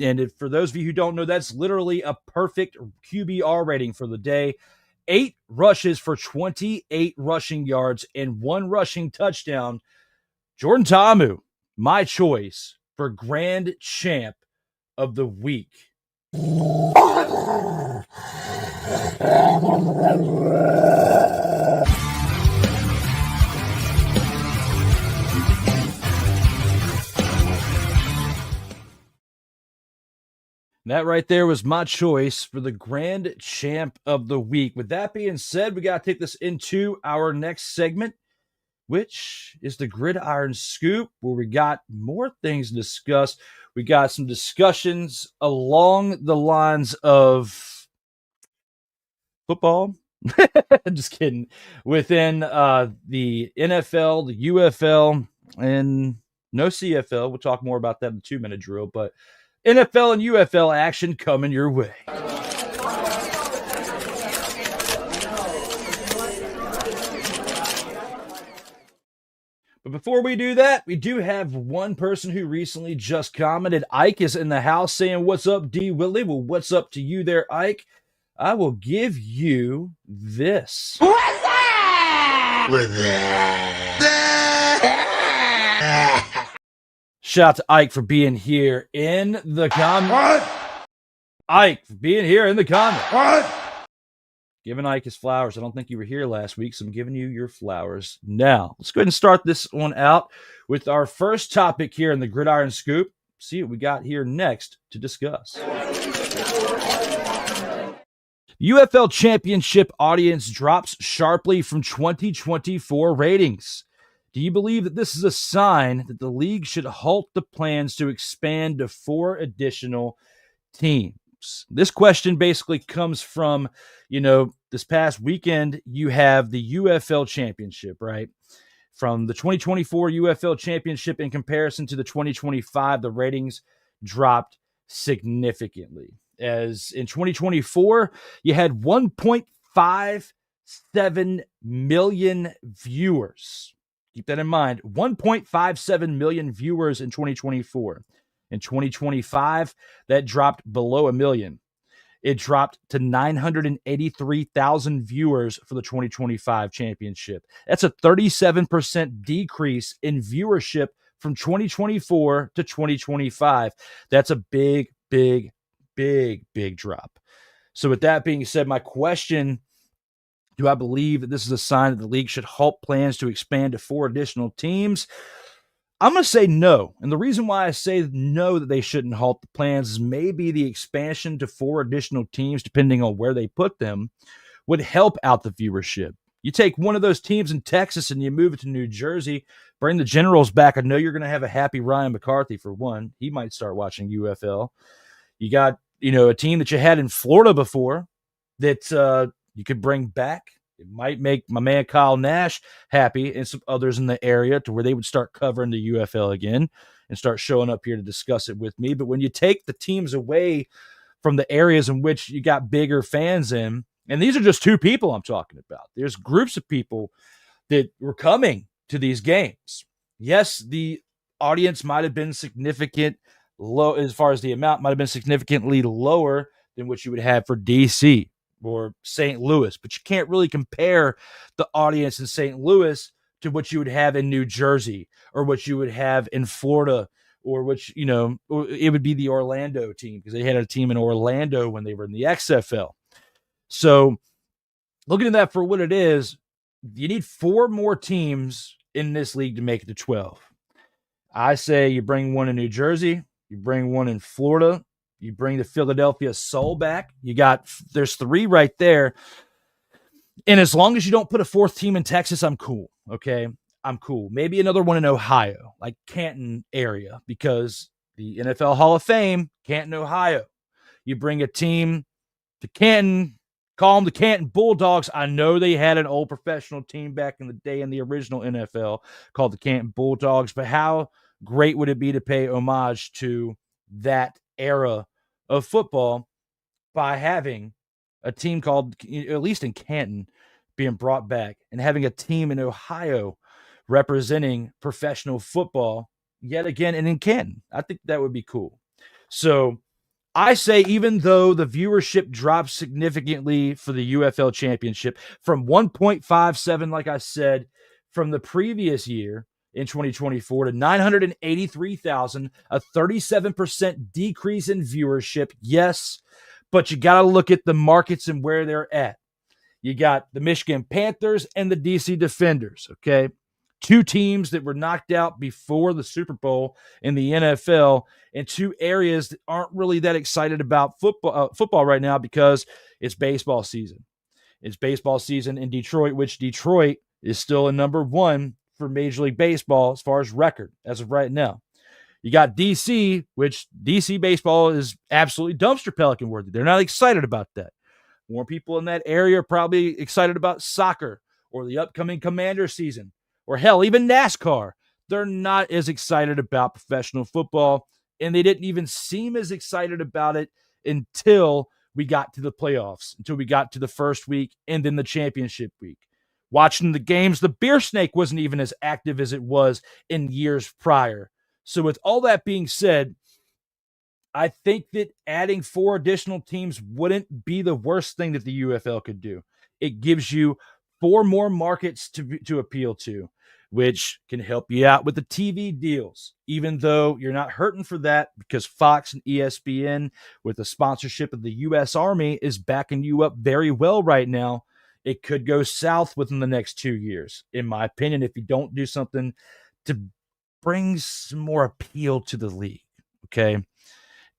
And for those of you who don't know, that's literally a perfect QBR rating for the day. 8 rushes for 28 rushing yards and 1 rushing touchdown. Jordan Ta'amu, my choice for grand champ of the week. That right there was my choice for the grand champ of the week. With that being said, we got to take this into our next segment, which is the Gridiron Scoop, where we got more things to discuss. We got some discussions along the lines of football. Just kidding. Within the NFL, the UFL, and no CFL. We'll talk more about that in the 2-minute drill, but NFL and UFL action coming your way. But before we do that, we do have one person who recently just commented. Ike is in the house saying, "What's up, D. Willie?" Well, what's up to you there, Ike? I will give you this. What's that? What's that? Shout out to Ike for being here in the comment. What? Ike for being here in the comment. What? Giving Ike his flowers. I don't think you were here last week, so I'm giving you your flowers now. Let's go ahead and start this one out with our first topic here in the Gridiron Scoop. See what we got here next to discuss. UFL Championship audience drops sharply from 2024 ratings. Do you believe that this is a sign that the league should halt the plans to expand to 4 additional teams? This question basically comes from, this past weekend, you have the UFL Championship, right? From the 2024 UFL Championship in comparison to the 2025, the ratings dropped significantly. As in 2024, you had 1.57 million viewers. Keep that in mind. 1.57 million viewers in 2024. In 2025, that dropped below a million. It dropped to 983,000 viewers for the 2025 championship. That's a 37% decrease in viewership from 2024 to 2025. That's a big, big, big, big drop. So with that being said, my question, do I believe that this is a sign that the league should halt plans to expand to 4 additional teams? I'm going to say no. And the reason why I say no that they shouldn't halt the plans is maybe the expansion to 4 additional teams, depending on where they put them, would help out the viewership. You take one of those teams in Texas and you move it to New Jersey, bring the Generals back. I know you're going to have a happy Ryan McCarthy for one. He might start watching UFL. You got, a team that you had in Florida before that you could bring back. It might make my man Kyle Nash happy and some others in the area to where they would start covering the UFL again and start showing up here to discuss it with me. But when you take the teams away from the areas in which you got bigger fans in, and these are just 2 people I'm talking about. There's groups of people that were coming to these games. Yes, the audience might have been low as far as the amount might have been significantly lower than what you would have for DC or St. Louis, but you can't really compare the audience in St. Louis to what you would have in New Jersey or what you would have in Florida or which, it would be the Orlando team because they had a team in Orlando when they were in the XFL. So looking at that for what it is, you need 4 more teams in this league to make it to 12. I say you bring one in New Jersey, you bring one in Florida, You bring the Philadelphia Soul back. There's 3 right there. And as long as you don't put a 4th team in Texas, I'm cool. Okay. I'm cool. Maybe another one in Ohio, like Canton area, because the NFL Hall of Fame, Canton, Ohio. You bring a team to Canton, call them the Canton Bulldogs. I know they had an old professional team back in the day in the original NFL called the Canton Bulldogs, but how great would it be to pay homage to that era of football by having a team called, at least in Canton, being brought back and having a team in Ohio representing professional football yet again and in Canton. I think that would be cool. So I say, even though the viewership dropped significantly for the UFL Championship from 1.57, like I said, from the previous year in 2024 to 983,000, a 37% decrease in viewership. Yes, but you got to look at the markets and where they're at. You got the Michigan Panthers and the DC Defenders, okay? 2 teams that were knocked out before the Super Bowl in the NFL, and 2 areas that aren't really that excited about football right now because it's baseball season. It's baseball season in Detroit, which Detroit is still a number 1 for Major League Baseball as far as record as of right now. You got DC, which DC baseball is absolutely dumpster Pelican worthy. They're not excited about that. More people in that area are probably excited about soccer or the upcoming Commander season, or hell, even NASCAR. They're not as excited about professional football, and they didn't even seem as excited about it until we got to the playoffs, until we got to the first week and then the championship week. Watching the games, the beer snake wasn't even as active as it was in years prior. So with all that being said, I think that adding 4 additional teams wouldn't be the worst thing that the UFL could do. It gives you 4 more markets to appeal to, which can help you out with the TV deals, even though you're not hurting for that because Fox and ESPN, with the sponsorship of the U.S. Army, is backing you up very well right now. It could go south within the next 2 years, in my opinion, if you don't do something to bring some more appeal to the league, okay?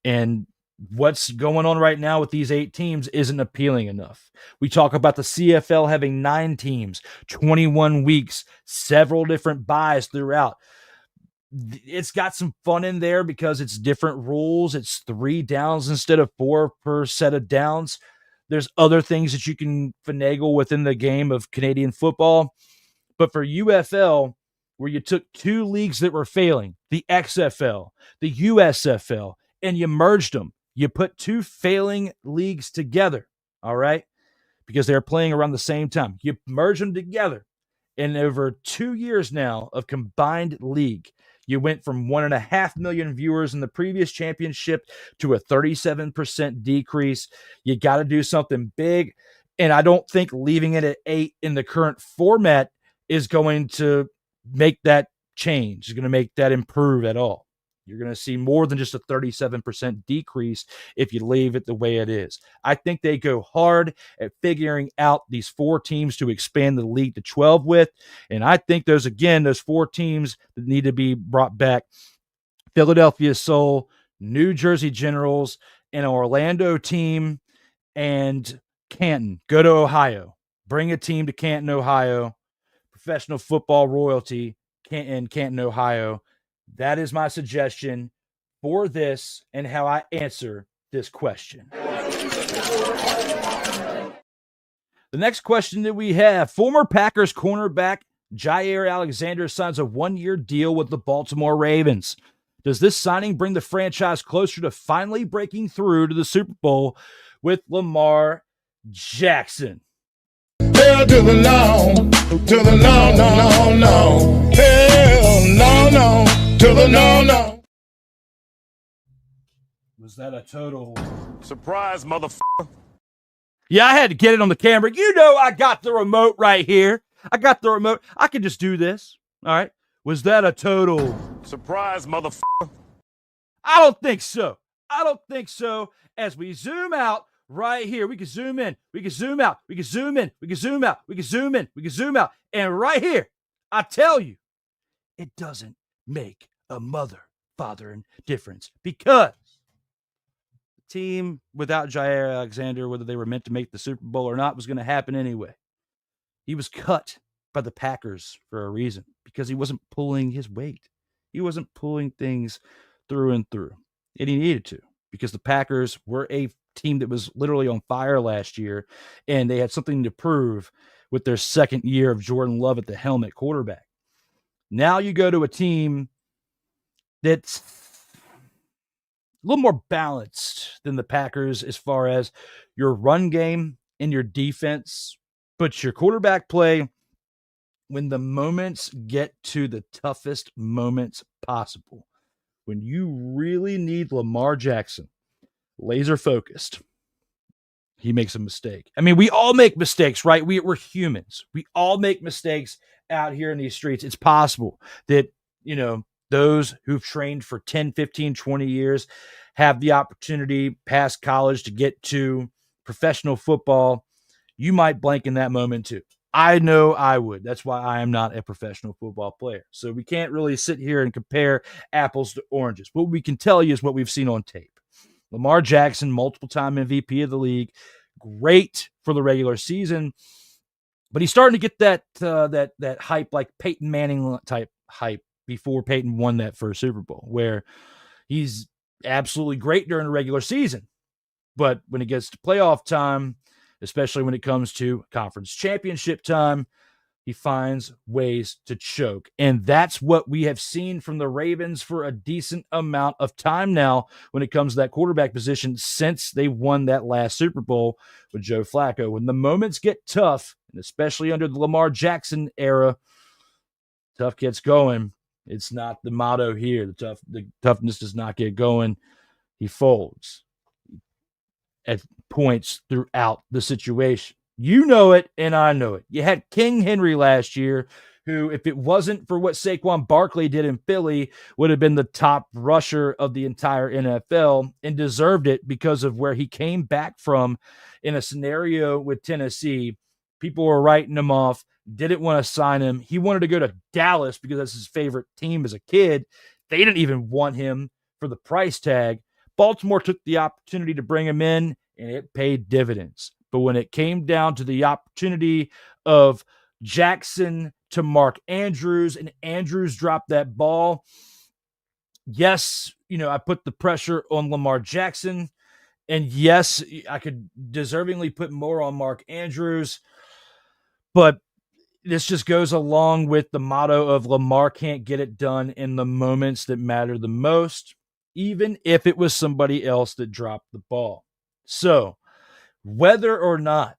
And what's going on right now with these 8 teams isn't appealing enough. We talk about the CFL having 9 teams, 21 weeks, several different buys throughout. It's got some fun in there because it's different rules. It's 3 downs instead of 4 per set of downs. There's other things that you can finagle within the game of Canadian football. But for UFL, where you took 2 leagues that were failing, the XFL, the USFL, and you merged them. You put 2 failing leagues together, all right? Because they're playing around the same time. You merge them together. And over 2 years now of combined league, you went from 1.5 million viewers in the previous championship to a 37% decrease. You got to do something big. And I don't think leaving it at 8 in the current format is going to make that change. It's going to make that improve at all. You're going to see more than just a 37% decrease if you leave it the way it is. I think they go hard at figuring out these 4 teams to expand the league to 12 with. And I think those 4 teams that need to be brought back: Philadelphia Soul, New Jersey Generals, an Orlando team, and Canton. Go to Ohio. Bring a team to Canton, Ohio. Professional football royalty in Canton, Ohio. That is my suggestion for this and how I answer this question. The next question that we have: former Packers cornerback Jaire Alexander signs a 1-year deal with the Baltimore Ravens. Does this signing bring the franchise closer to finally breaking through to the Super Bowl with Lamar Jackson? Hell to the no, to the no, no, no, no. Hell no, no, to the no, no. Was that a total Surprise, motherfucker. Yeah, I had to get it on the camera. You know I got the remote right here. I got the remote. I can just do this. All right. Was that a total Surprise, motherfucker. I don't think so. I don't think so. As we zoom out right here, we can zoom in. We can zoom out. We can zoom in. We can zoom out. We can zoom in. We can zoom out. And right here, I tell you, it doesn't make a mother-fathering difference because team without Jaire Alexander, whether they were meant to make the Super Bowl or not, was going to happen anyway. He was cut by the Packers for a reason, because he wasn't pulling his weight. He wasn't pulling things through and through. And he needed to, because the Packers were a team that was literally on fire last year, and they had something to prove with their second year of Jordan Love at the helm at quarterback. Now you go to a team that's a little more balanced than the Packers as far as your run game and your defense, but your quarterback play, when the moments get to the toughest moments possible, when you really need Lamar Jackson laser focused, he makes a mistake. I mean, we all make mistakes, right? We're humans. We all make mistakes out here in these streets. It's possible that, those who've trained for 10, 15, 20 years have the opportunity past college to get to professional football. You might blank in that moment too. I know I would. That's why I am not a professional football player. So we can't really sit here and compare apples to oranges. What we can tell you is what we've seen on tape. Lamar Jackson, multiple-time MVP of the league, great for the regular season, but he's starting to get that hype, like Peyton Manning type hype before Peyton won that first Super Bowl, where he's absolutely great during the regular season, but when it gets to playoff time, especially when it comes to conference championship time, he finds ways to choke. And that's what we have seen from the Ravens for a decent amount of time now when it comes to that quarterback position since they won that last Super Bowl with Joe Flacco. When the moments get tough, and especially under the Lamar Jackson era, tough gets going. It's not the motto here. The toughness does not get going. He folds at points throughout the situation. You know it, and I know it. You had King Henry last year, who, if it wasn't for what Saquon Barkley did in Philly, would have been the top rusher of the entire NFL and deserved it because of where he came back from in a scenario with Tennessee. People were writing him off, didn't want to sign him. He wanted to go to Dallas because that's his favorite team as a kid. They didn't even want him for the price tag. Baltimore took the opportunity to bring him in, and it paid dividends. But when it came down to the opportunity of Jackson to Mark Andrews, and Andrews dropped that ball, yes, I put the pressure on Lamar Jackson, and yes, I could deservingly put more on Mark Andrews, but this just goes along with the motto of Lamar can't get it done in the moments that matter the most, even if it was somebody else that dropped the ball. So, whether or not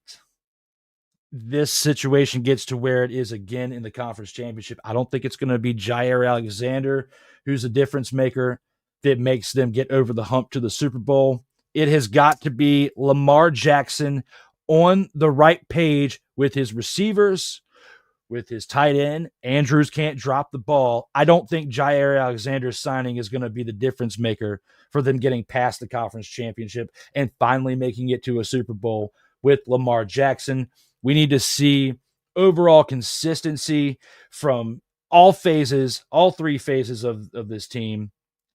this situation gets to where it is again in the conference championship, I don't think it's going to be Jaire Alexander who's a difference maker that makes them get over the hump to the Super Bowl. It has got to be Lamar Jackson on the right page with his receivers, with his tight end. Andrews can't drop the ball. I don't think Jaire Alexander's signing is going to be the difference maker for them getting past the conference championship and finally making it to a Super Bowl with Lamar Jackson. We need to see overall consistency from all phases, all three phases of this team.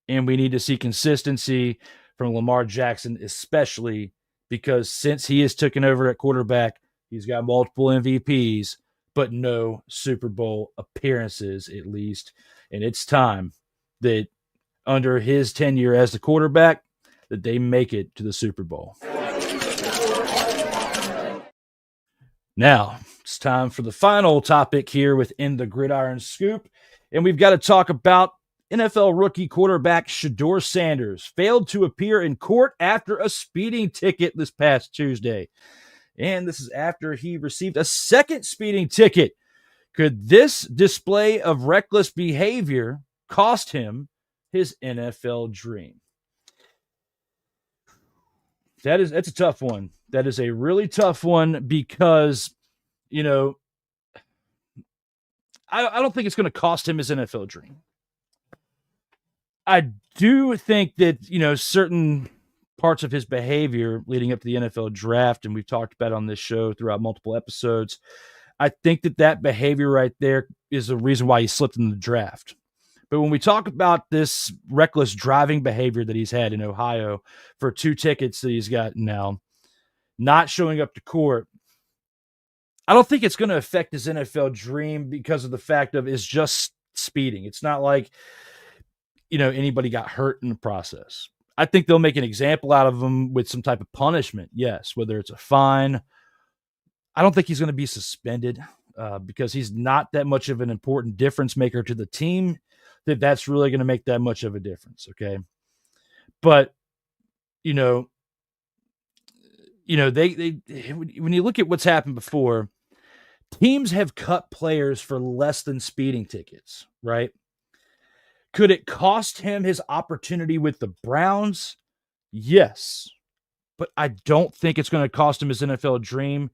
And we need to see consistency from Lamar Jackson, especially because since he has taken over at quarterback, he's got multiple MVPs, but no Super Bowl appearances, at least. And it's time that under his tenure as the quarterback, that they make it to the Super Bowl. Now, it's time for the final topic here within the Gridiron Scoop. And we've got to talk about NFL rookie quarterback Shedeur Sanders. Failed to appear in court after a speeding ticket this past Tuesday. And this is after he received a second speeding ticket. Could this display of reckless behavior cost him his NFL dream? That's a tough one. That is a really tough one because, I don't think it's going to cost him his NFL dream. I do think that, certain parts of his behavior leading up to the NFL draft, and we've talked about it on this show throughout multiple episodes, I think that behavior right there is the reason why he slipped in the draft. But when we talk about this reckless driving behavior that he's had in Ohio for 2 tickets that he's got now, not showing up to court, I don't think it's going to affect his NFL dream because of the fact of it's just speeding. It's not like, anybody got hurt in the process. I think they'll make an example out of him with some type of punishment. Yes, whether it's a fine. I don't think he's going to be suspended because he's not that much of an important difference maker to the team that's really going to make that much of a difference. Okay. But, they when you look at what's happened before, teams have cut players for less than speeding tickets, right? Could it cost him his opportunity with the Browns? Yes. But I don't think it's going to cost him his NFL dream,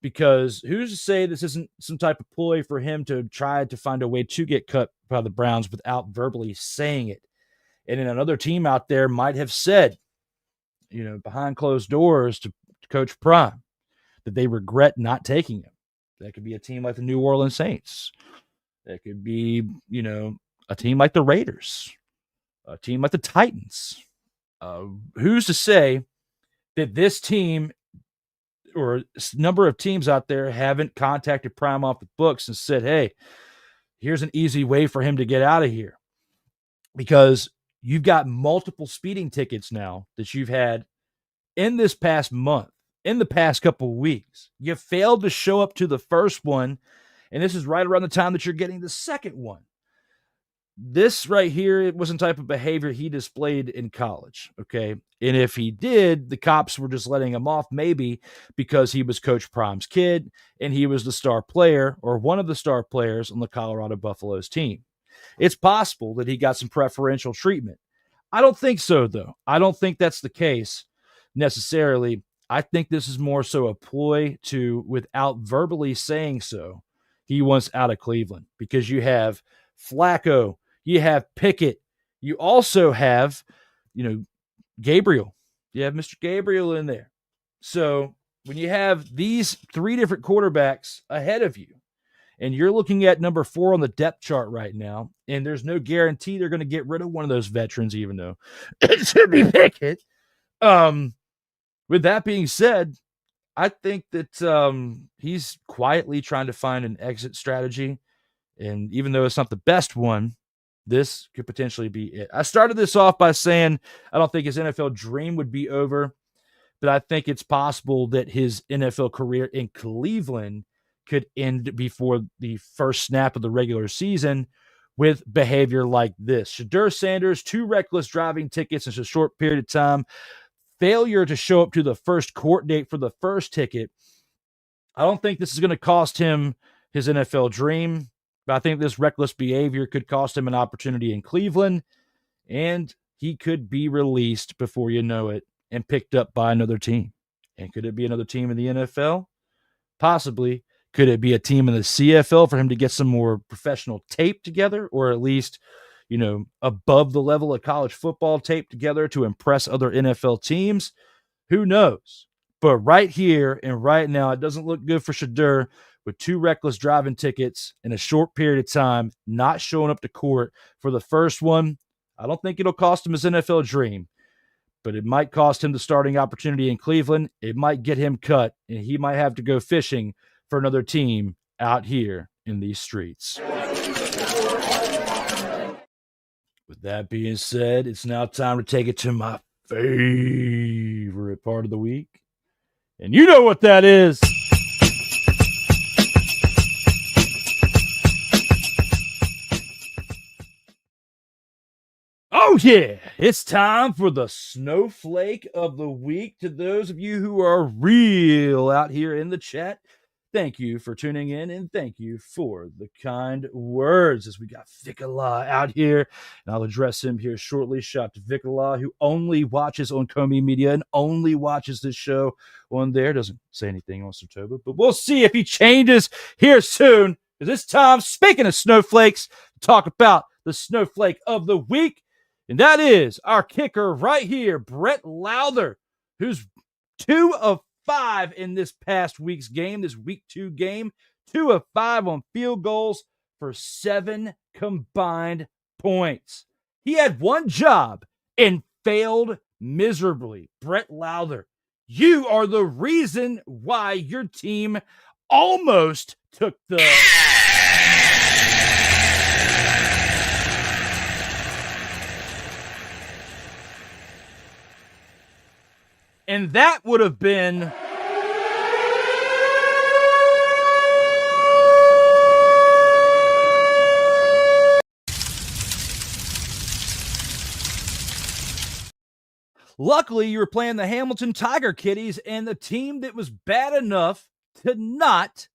because who's to say this isn't some type of ploy for him to try to find a way to get cut by the Browns without verbally saying it. And then another team out there might have said, behind closed doors to Coach Prime that they regret not taking him. That could be a team like the New Orleans Saints. That could be, a team like the Raiders, a team like the Titans. Who's to say that this team or a number of teams out there haven't contacted Prime off the books and said, hey, here's an easy way for him to get out of here? Because you've got multiple speeding tickets now that you've had in this past month, in the past couple of weeks. You failed to show up to the first one, and this is right around the time that you're getting the second one. This right here, it wasn't the type of behavior he displayed in college, okay? And if he did, the cops were just letting him off maybe because he was Coach Prime's kid and he was the star player or one of the star players on the Colorado Buffaloes team. It's possible that he got some preferential treatment. I don't think so, though. I don't think that's the case necessarily. I think this is more so a ploy to, without verbally saying so, he wants out of Cleveland, because you have Flacco, you have Pickett, you also have, Gabriel. You have Mr. Gabriel in there. So when you have these 3 different quarterbacks ahead of you, and you're looking at number 4 on the depth chart right now, and there's no guarantee they're going to get rid of one of those veterans, even though it should be Pickett. With that being said, I think that he's quietly trying to find an exit strategy. And even though it's not the best one, this could potentially be it. I started this off by saying I don't think his NFL dream would be over, but I think it's possible that his NFL career in Cleveland could end before the first snap of the regular season with behavior like this. Shedeur Sanders, 2 reckless driving tickets in a short period of time. Failure to show up to the first court date for the first ticket. I don't think this is going to cost him his NFL dream, but I think this reckless behavior could cost him an opportunity in Cleveland, and he could be released before you know it and picked up by another team. And could it be another team in the NFL? Possibly. Could it be a team in the CFL for him to get some more professional tape together, or at least, above the level of college football tape together to impress other NFL teams? Who knows? But right here and right now, it doesn't look good for Shedeur with 2 reckless driving tickets in a short period of time, not showing up to court for the first one. I don't think it'll cost him his NFL dream, but it might cost him the starting opportunity in Cleveland. It might get him cut, and he might have to go fishing for another team out here in these streets. With that being said, it's now time to take it to my favorite part of the week. And you know what that is. Oh, yeah. It's time for the snowflake of the week. To those of you who are real out here in the chat, thank you for tuning in, and thank you for the kind words as we got Vicala out here, and I'll address him here shortly. Shout out to Vicala, who only watches on Comey Media and only watches this show on there. Doesn't say anything on Sartoba, but we'll see if he changes here soon, because it's time, speaking of snowflakes, to talk about the snowflake of the week, and that is our kicker right here, Brett Lowther, who's 2 of 5 in this past week's game, this week 2 game, 2 of 5 on field goals for 7 combined points. He had one job and failed miserably. Brett Lowther, you are the reason why your team almost took the... And that would have been... Luckily, you were playing the Hamilton Tiger Kitties and the team that was bad enough to not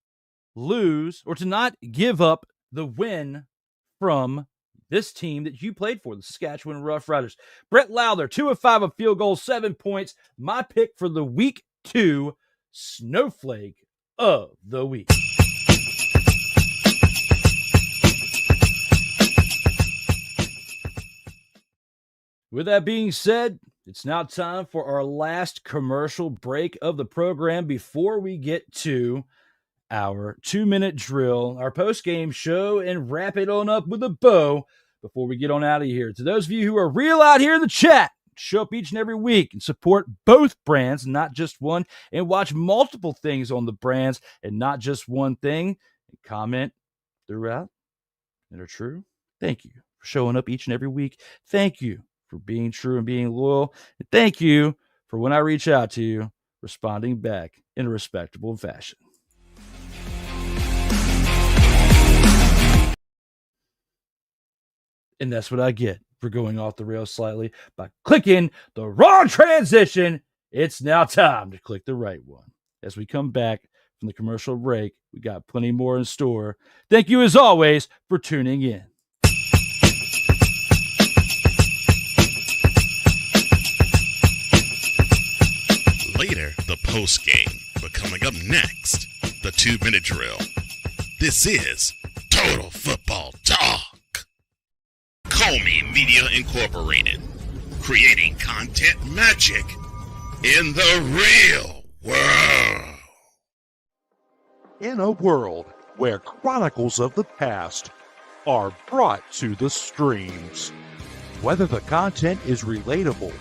lose or to not give up the win from this team that you played for, the Saskatchewan Roughriders. Brett Lowther, 2 of 5 of field goals, 7 points. My pick for the Week 2 Snowflake of the Week. With that being said, it's now time for our last commercial break of the program before we get to our 2-minute drill, our post-game show, and wrap it on up with a bow before we get on out of here. To those of you who are real out here in the chat, show up each and every week and support both brands, not just one, and watch multiple things on the brands and not just one thing, and comment throughout that are true. Thank you for showing up each and every week. Thank you for being true and being loyal. And thank you for when I reach out to you, responding back in a respectable fashion. And that's what I get for going off the rails slightly by clicking the wrong transition. It's now time to click the right one. As we come back from the commercial break, we got plenty more in store. Thank you, as always, for tuning in. Later, the post game. But coming up next, the 2-minute drill. This is Total Football Talk. Comey Media Incorporated. Creating content magic in the real world. In a world where chronicles of the past are brought to the streams, whether the content is relatable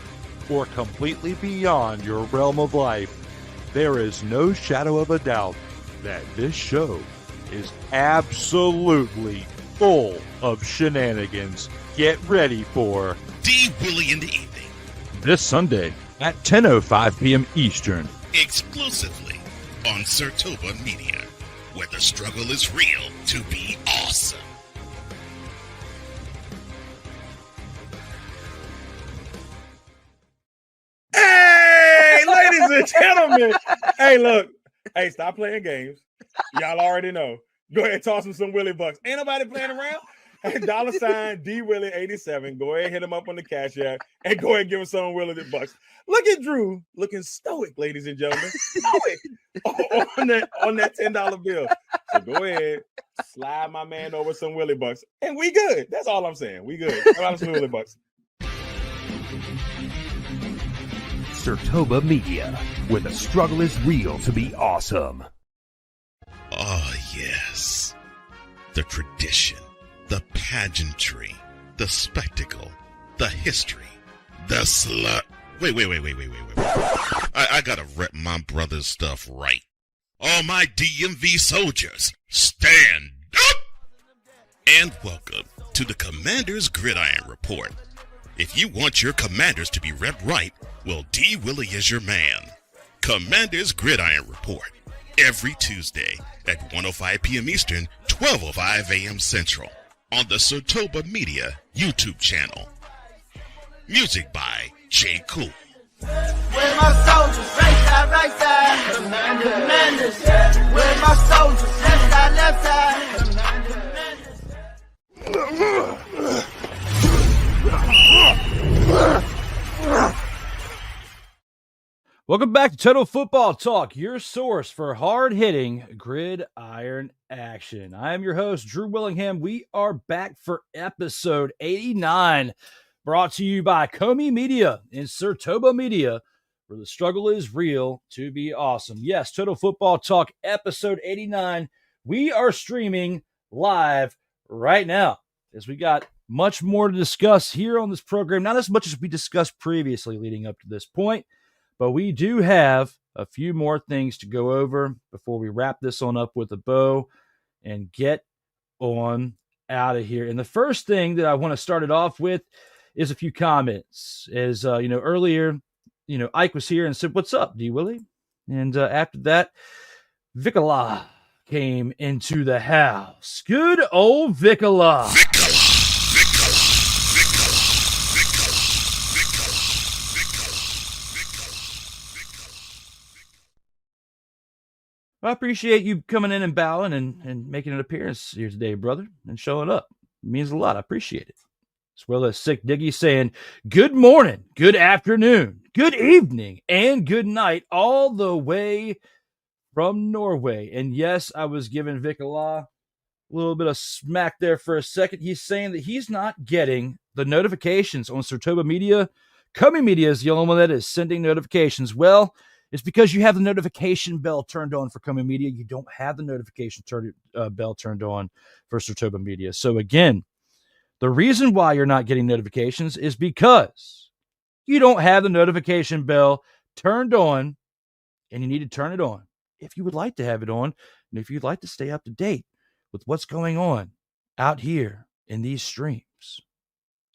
or completely beyond your realm of life, there is no shadow of a doubt that this show is absolutely full of shenanigans. Get ready for D. Willie in the evening. this Sunday at 10:05 p.m. Eastern. Exclusively on Sartoba Media, where the struggle is real to be awesome. Hey, ladies and gentlemen. Hey, look. Hey, stop playing games. Y'all already know. Go ahead and toss him some Willie Bucks. Ain't nobody playing around. Hey, $sign D Willie 87. Go ahead and hit him up on the Cash App and go ahead and give him some Willie Bucks. Look at Drew looking stoic, ladies and gentlemen. Stoic on that $10 bill. So go ahead, slide my man over some Willie Bucks, and we good. That's all I'm saying. We good. How about some Willie Bucks? Sartoba Media, where the struggle is real to be awesome. Oh, yes. The tradition, the pageantry, the spectacle, the history, the slut. Wait. I gotta rep my brother's stuff right. All my DMV soldiers, stand up! And welcome to the Commander's Gridiron Report. If you want your commanders to be repped right, well, D. Willie is your man. Commander's Gridiron Report. Every Tuesday at 1:05 p.m. Eastern, 12:05 a.m. Central. On the Sartoba Media YouTube channel. Music by J. Cool. Where my soldiers? Right side. Commanders. Where my soldiers? Left side. Welcome back to Total Football Talk, your source for hard-hitting gridiron action. I am your host, Drew Willingham. We are back for episode 89, brought to you by Comey Media and Sartoba Media, where the struggle is real to be awesome. Yes, Total Football Talk, episode 89. We are streaming live right now, as we got much more to discuss here on this program. Not as much as we discussed previously leading up to this point, but we do have a few more things to go over before we wrap this on up with a bow and get on out of here. And the first thing that I want to start it off with is a few comments. As earlier, Ike was here and said, "What's up, D Willie?" And after that, Vicola came into the house. Good old Vicola. I appreciate you coming in and bowing and making an appearance here today, brother, and showing up. It means a lot. I appreciate it. As well as Sick Diggy saying, good morning, good afternoon, good evening, and good night, all the way from Norway. And yes, I was giving Vicola a little bit of smack there for a second. He's saying that he's not getting the notifications on Sartoba Media. Coming Media is the only one that is sending notifications. Well, it's because you have the notification bell turned on for Coming Media. You don't have the notification bell turned on for Sartoba Media. So again, the reason why you're not getting notifications is because you don't have the notification bell turned on, and you need to turn it on if you would like to have it on, and if you'd like to stay up to date with what's going on out here in these streams.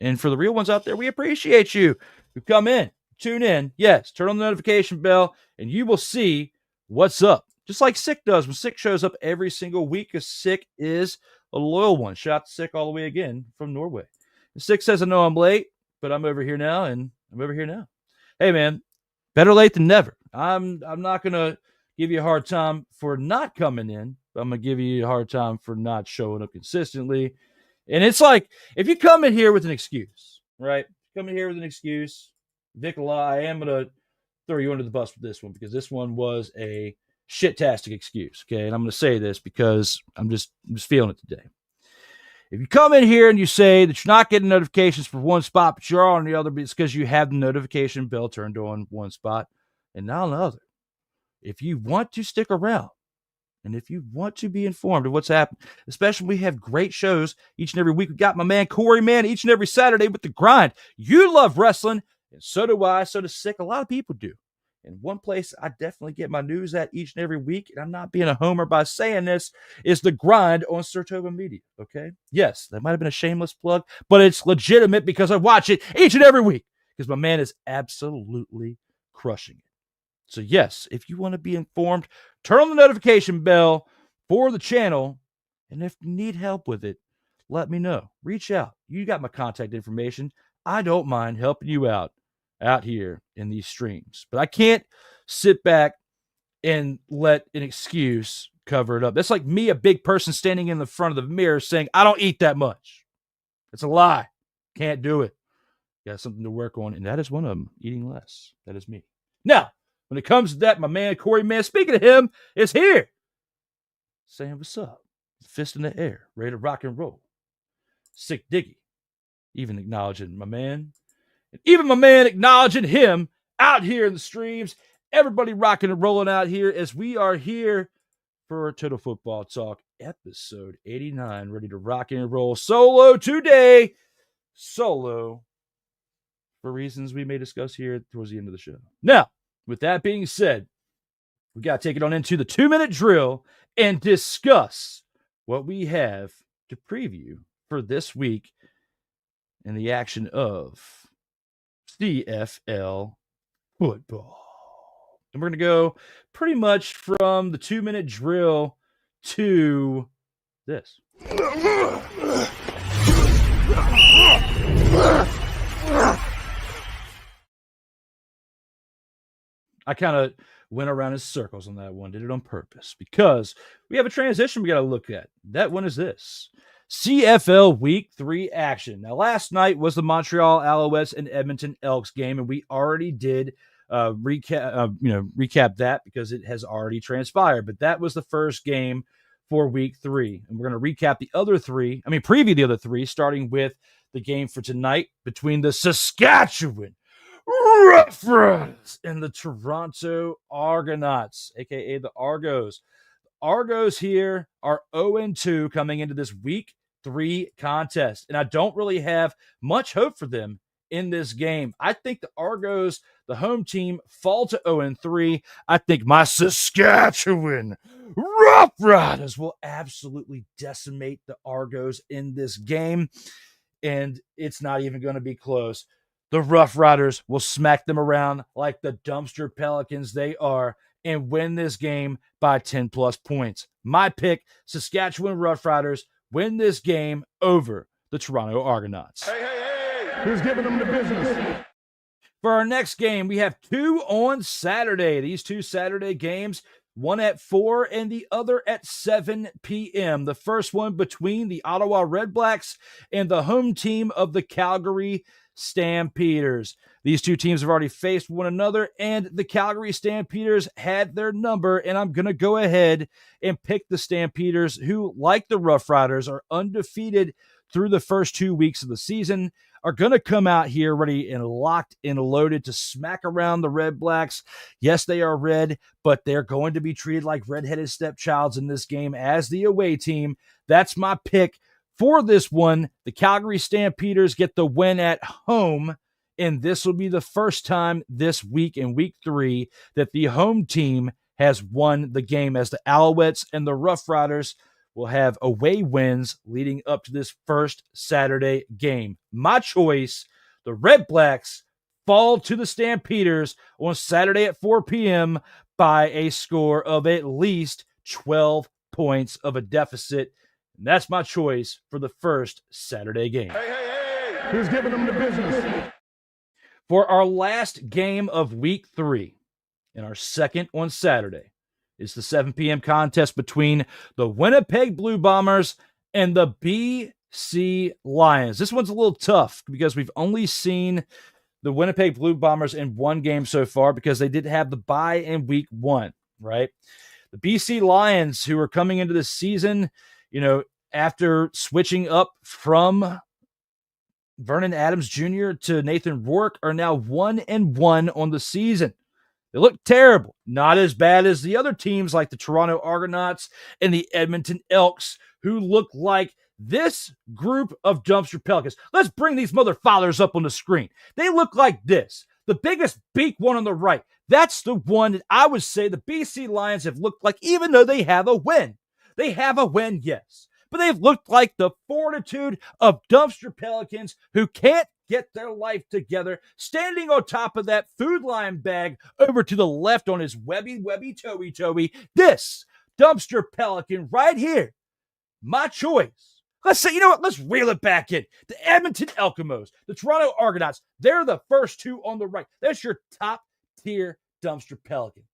And for the real ones out there, we appreciate you who come in. Tune in, yes, turn on the notification bell, and you will see what's up. Just like Sick does when Sick shows up every single week, because Sick is a loyal one. Shout out to Sick all the way again from Norway. And Sick says, I know I'm late, but I'm over here now, and I'm over here now. Hey, man, better late than never. I'm not going to give you a hard time for not coming in, but I'm going to give you a hard time for not showing up consistently. And it's like, if you come in here with an excuse, right? Come in here with an excuse, Vicola, I am going to throw you under the bus with this one because this one was a shit-tastic excuse, okay? And I'm going to say this because I'm just feeling it today. If you come in here and you say that you're not getting notifications for one spot, but you're on the other, it's because you have the notification bell turned on one spot and not on the other. If you want to stick around and if you want to be informed of what's happening, especially we have great shows each and every week. We got my man Corey, man, each and every Saturday with The Grind. You love wrestling. And so do I, so does Sick. A lot of people do. And one place I definitely get my news at each and every week, and I'm not being a homer by saying this, is The Grind on Sartoba Media, okay? Yes, that might have been a shameless plug, but it's legitimate because I watch it each and every week because my man is absolutely crushing it. So yes, if you want to be informed, turn on the notification bell for the channel, and if you need help with it, let me know. Reach out. You got my contact information. I don't mind helping you out here in these streams. But I can't sit back and let an excuse cover it up. That's like me, a big person standing in the front of the mirror saying, I don't eat that much. It's a lie. Can't do it. Got something to work on, and that is one of them, eating less. That is me. Now, when it comes to that, my man, Corey, man, speaking of him, is here. Saying what's up. Fist in the air. Ready to rock and roll. Sick Diggy. Even acknowledging my man. And even my man acknowledging him out here in the streams. Everybody rocking and rolling out here as we are here for Total Football Talk, episode 89. Ready to rock and roll solo today. Solo for reasons we may discuss here towards the end of the show. Now, with that being said, we got to take it on into the 2-minute drill and discuss what we have to preview for this week in the action of CFL football. And we're going to go pretty much from the 2-minute drill to this. I kind of went around in circles on that one, did it on purpose, because we have a transition we got to look at. That one is this. CFL Week 3 action. Now, last night was the Montreal Alouettes and Edmonton Elks game, and we already did recap that because it has already transpired. But that was the first game for Week 3, and we're going to recap the other three. Preview the other three, starting with the game for tonight between the Saskatchewan Roughriders and the Toronto Argonauts, aka the Argos. Argos here are 0-2 coming into this week 3 contest. And I don't really have much hope for them in this game. I think the Argos, the home team, fall to 0-3. I think my Saskatchewan Roughriders will absolutely decimate the Argos in this game, and it's not even going to be close. The Roughriders will smack them around like the dumpster Pelicans they are and win this game by 10-plus points. My pick, Saskatchewan Roughriders win this game over the Toronto Argonauts. Who's giving them the business? For our next game, we have 2 on Saturday. These 2 Saturday games, one at 4 and the other at 7 p.m. The first one between the Ottawa Redblacks and the home team of the Calgary Stampeders. These 2 teams have already faced one another, and the Calgary Stampeders had their number, and I'm going to go ahead and pick the Stampeders, who, like the Roughriders, are undefeated through the first 2 weeks of the season, are going to come out here ready and locked and loaded to smack around the Redblacks. Yes, they are red, but they're going to be treated like redheaded stepchilds in this game as the away team. That's my pick for this one. The Calgary Stampeders get the win at home, and this will be the first time this week in week 3 that the home team has won the game, as the Alouettes and the Roughriders will have away wins leading up to this first Saturday game. My choice, the Redblacks fall to the Stampeders on Saturday at 4 p.m. by a score of at least 12 points of a deficit. And that's my choice for the first Saturday game. Who's giving them the business? For our last game of week 3 and our second on Saturday, it's the 7 p.m. contest between the Winnipeg Blue Bombers and the BC Lions. This one's a little tough because we've only seen the Winnipeg Blue Bombers in one game so far because they did have the bye in week 1, right? The BC Lions, who are coming into this season, after switching up from Vernon Adams Jr. to Nathan Rourke, are now 1-1 on the season. They look terrible. Not as bad as the other teams like the Toronto Argonauts and the Edmonton Elks, who look like this group of dumpster Pelicans. Let's bring these mother fathers up on the screen. They look like this. The biggest beak one on the right. That's the one that I would say the BC Lions have looked like, even though they have a win. They have a win, yes. But they've looked like the fortitude of dumpster Pelicans who can't get their life together, standing on top of that Food Lion bag over to the left on his webby, toey. This dumpster Pelican right here, my choice. Let's say, you know what? Let's reel it back in. The Edmonton Elkamos, the Toronto Argonauts, they're the first 2 on the right. That's your top tier dumpster Pelican.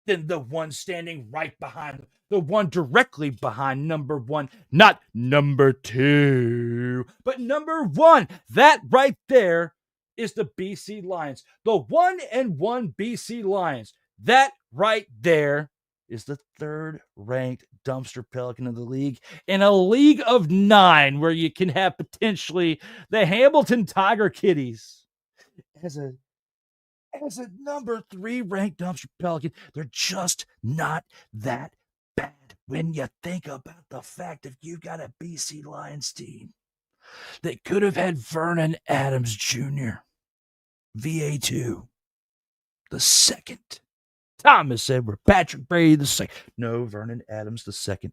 Then the one standing right behind them, the one directly behind number 1, not number 2, but number 1. That right there is the BC Lions, the 1-1 BC Lions. That right there is the 3rd-ranked dumpster Pelican of the league, in a league of 9 where you can have potentially the Hamilton Tiger Kitties as a number 3 ranked dumpster Pelican. They're just not that bad when you think about the fact that you've got a BC Lions team that could have had Vernon Adams Jr., VA2, the 2nd, Thomas Edward, Patrick Brady the 2nd. No, Vernon Adams the 2nd.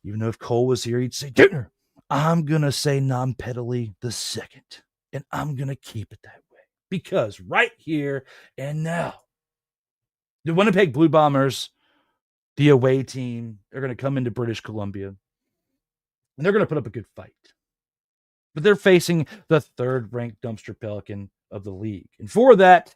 Even though if Cole was here, he'd say, Junior, I'm going to say non-pedally the 2nd, and I'm going to keep it that way. Because right here and now, the Winnipeg Blue Bombers, the away team, are going to come into British Columbia, and they're going to put up a good fight. But they're facing the 3rd-ranked dumpster Pelican of the league. And for that,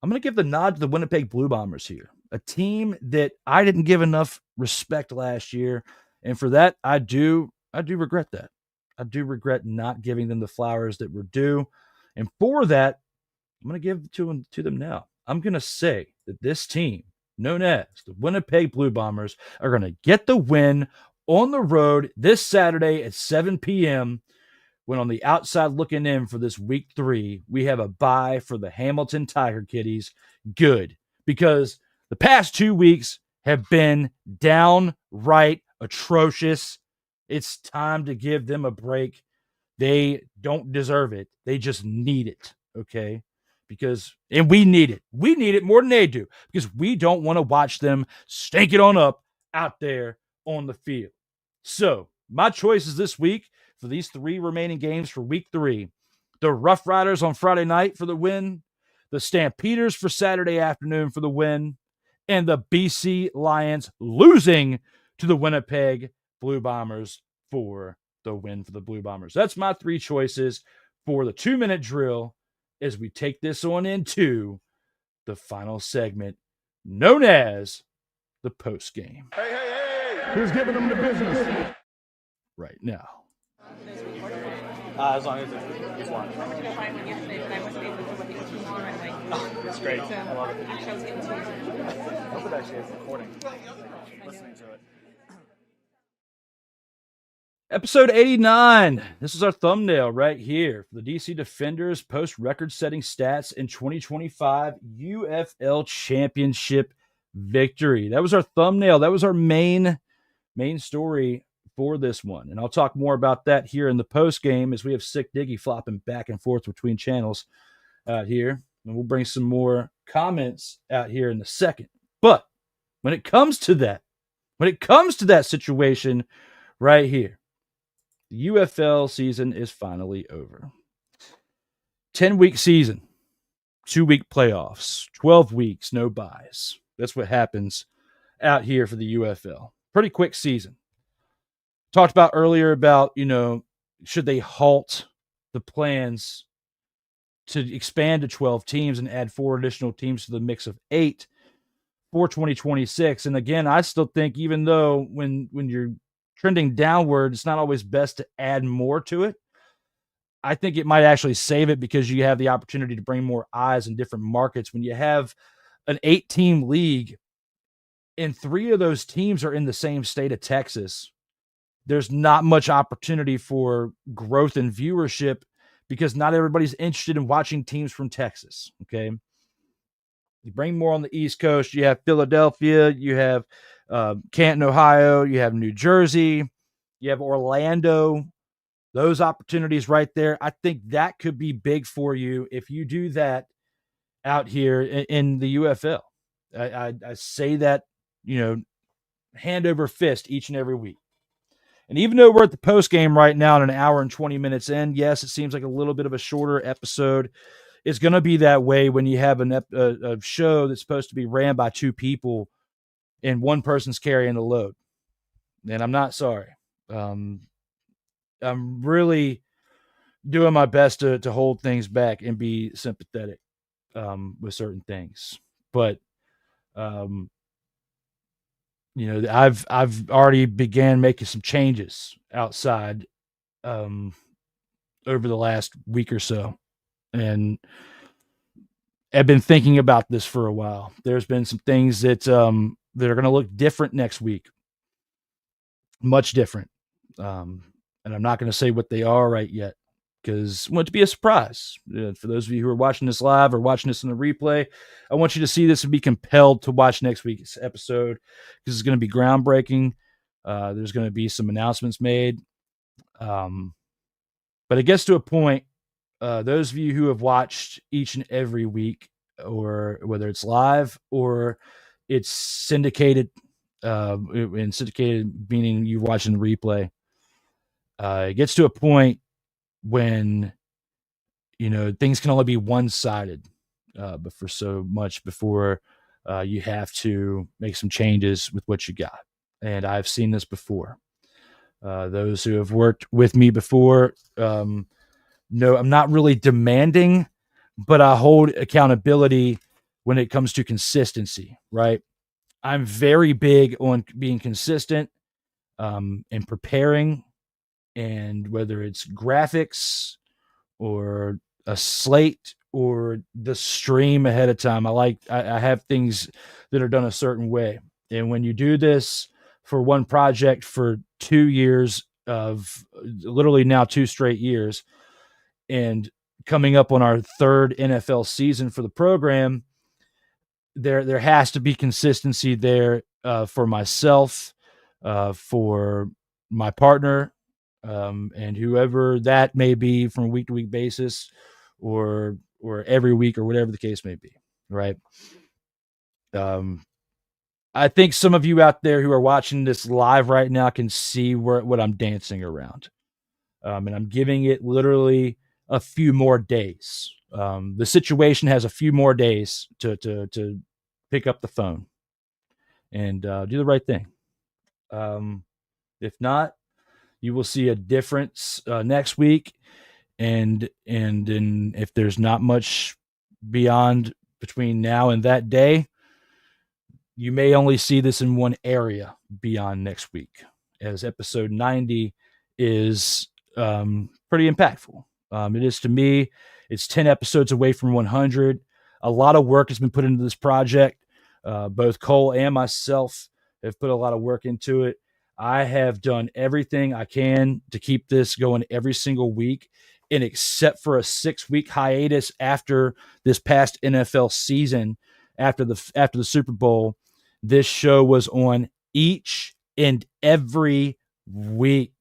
I'm going to give the nod to the Winnipeg Blue Bombers here, a team that I didn't give enough respect last year. And for that, I do regret that. I do regret not giving them the flowers that were due. And for that, I'm going to give it to them now. I'm going to say that this team, known as the Winnipeg Blue Bombers, are going to get the win on the road this Saturday at 7 p.m. when on the outside looking in for this week 3, we have a bye for the Hamilton Tiger Kitties. Good, because the past 2 weeks have been downright atrocious. It's time to give them a break. They don't deserve it. They just need it, okay? And we need it. We need it more than they do because we don't want to watch them stink it on up out there on the field. So, my choices this week for these 3 remaining games for week 3, the Roughriders on Friday night for the win, the Stampeders for Saturday afternoon for the win, and the BC Lions losing to the Winnipeg Blue Bombers for the win for the Blue Bombers. That's my 3 choices for the 2-minute drill as we take this on into the final segment known as the post game. Hey. Who's giving them the business? Right now. As long as it's one. It's great. I love it. I hope it actually is recording. Listening to it. Episode 89. This is our thumbnail right here for the DC Defenders post record-setting stats in 2025 UFL Championship victory. That was our thumbnail. That was our main story for this one. And I'll talk more about that here in the post game as we have Sick Diggy flopping back and forth between channels out here. And we'll bring some more comments out here in a second. But when it comes to that situation right here, the UFL season is finally over. 10-week season, 2-week playoffs, 12 weeks, no buys. That's what happens out here for the UFL. Pretty quick season. Talked about earlier about, should they halt the plans to expand to 12 teams and add 4 additional teams to the mix of 8 for 2026. And again, I still think even though when you're trending downward, it's not always best to add more to it. I think it might actually save it because you have the opportunity to bring more eyes in different markets. When you have an 8-team league and 3 of those teams are in the same state of Texas, there's not much opportunity for growth in viewership because not everybody's interested in watching teams from Texas. Okay. You bring more on the East Coast. You have Philadelphia, you have Canton, Ohio, you have New Jersey, you have Orlando, those opportunities right there. I think that could be big for you if you do that out here in the UFL. I say that, hand over fist each and every week. And even though we're at the post game right now and an hour and 20 minutes in, yes, it seems like a little bit of a shorter episode. It's going to be that way when you have a show that's supposed to be ran by 2 people and one person's carrying the load. And I'm not sorry. I'm really doing my best to hold things back and be sympathetic with certain things. But, I've already began making some changes outside over the last week or so. And I've been thinking about this for a while. There's been some things that are going to look different next week. Much different. And I'm not going to say what they are right yet because I want it to be a surprise. For those of you who are watching this live or watching this in the replay, I want you to see this and be compelled to watch next week's episode because it's going to be groundbreaking. There's going to be some announcements made. But it gets to a point, those of you who have watched each and every week, or whether it's live or it's syndicated, and syndicated meaning you're watching the replay, it gets to a point when things can only be one-sided, but for so much before you have to make some changes with what you got. And I've seen this before. Those who have worked with me before know I'm not really demanding, but I hold accountability when it comes to consistency, right? I'm very big on being consistent and preparing. And whether it's graphics or a slate or the stream ahead of time, I have things that are done a certain way. And when you do this for one project for 2 years of literally now 2 straight years and coming up on our 3rd NFL season for the program, there has to be consistency there for myself, for my partner, and whoever that may be from a week to week basis, or every week, or whatever the case may be, right? I think some of you out there who are watching this live right now can see what I'm dancing around, and I'm giving it literally a few more days. The situation has a few more days to pick up the phone and do the right thing. If not, you will see a difference next week, and if there's not much beyond between now and that day, you may only see this in one area beyond next week, as episode 90 is pretty impactful. It is to me. It's 10 episodes away from 100. A lot of work has been put into this project. Both Cole and myself have put a lot of work into it. I have done everything I can to keep this going every single week. And except for a 6-week hiatus after this past NFL season, after the Super Bowl, this show was on each and every week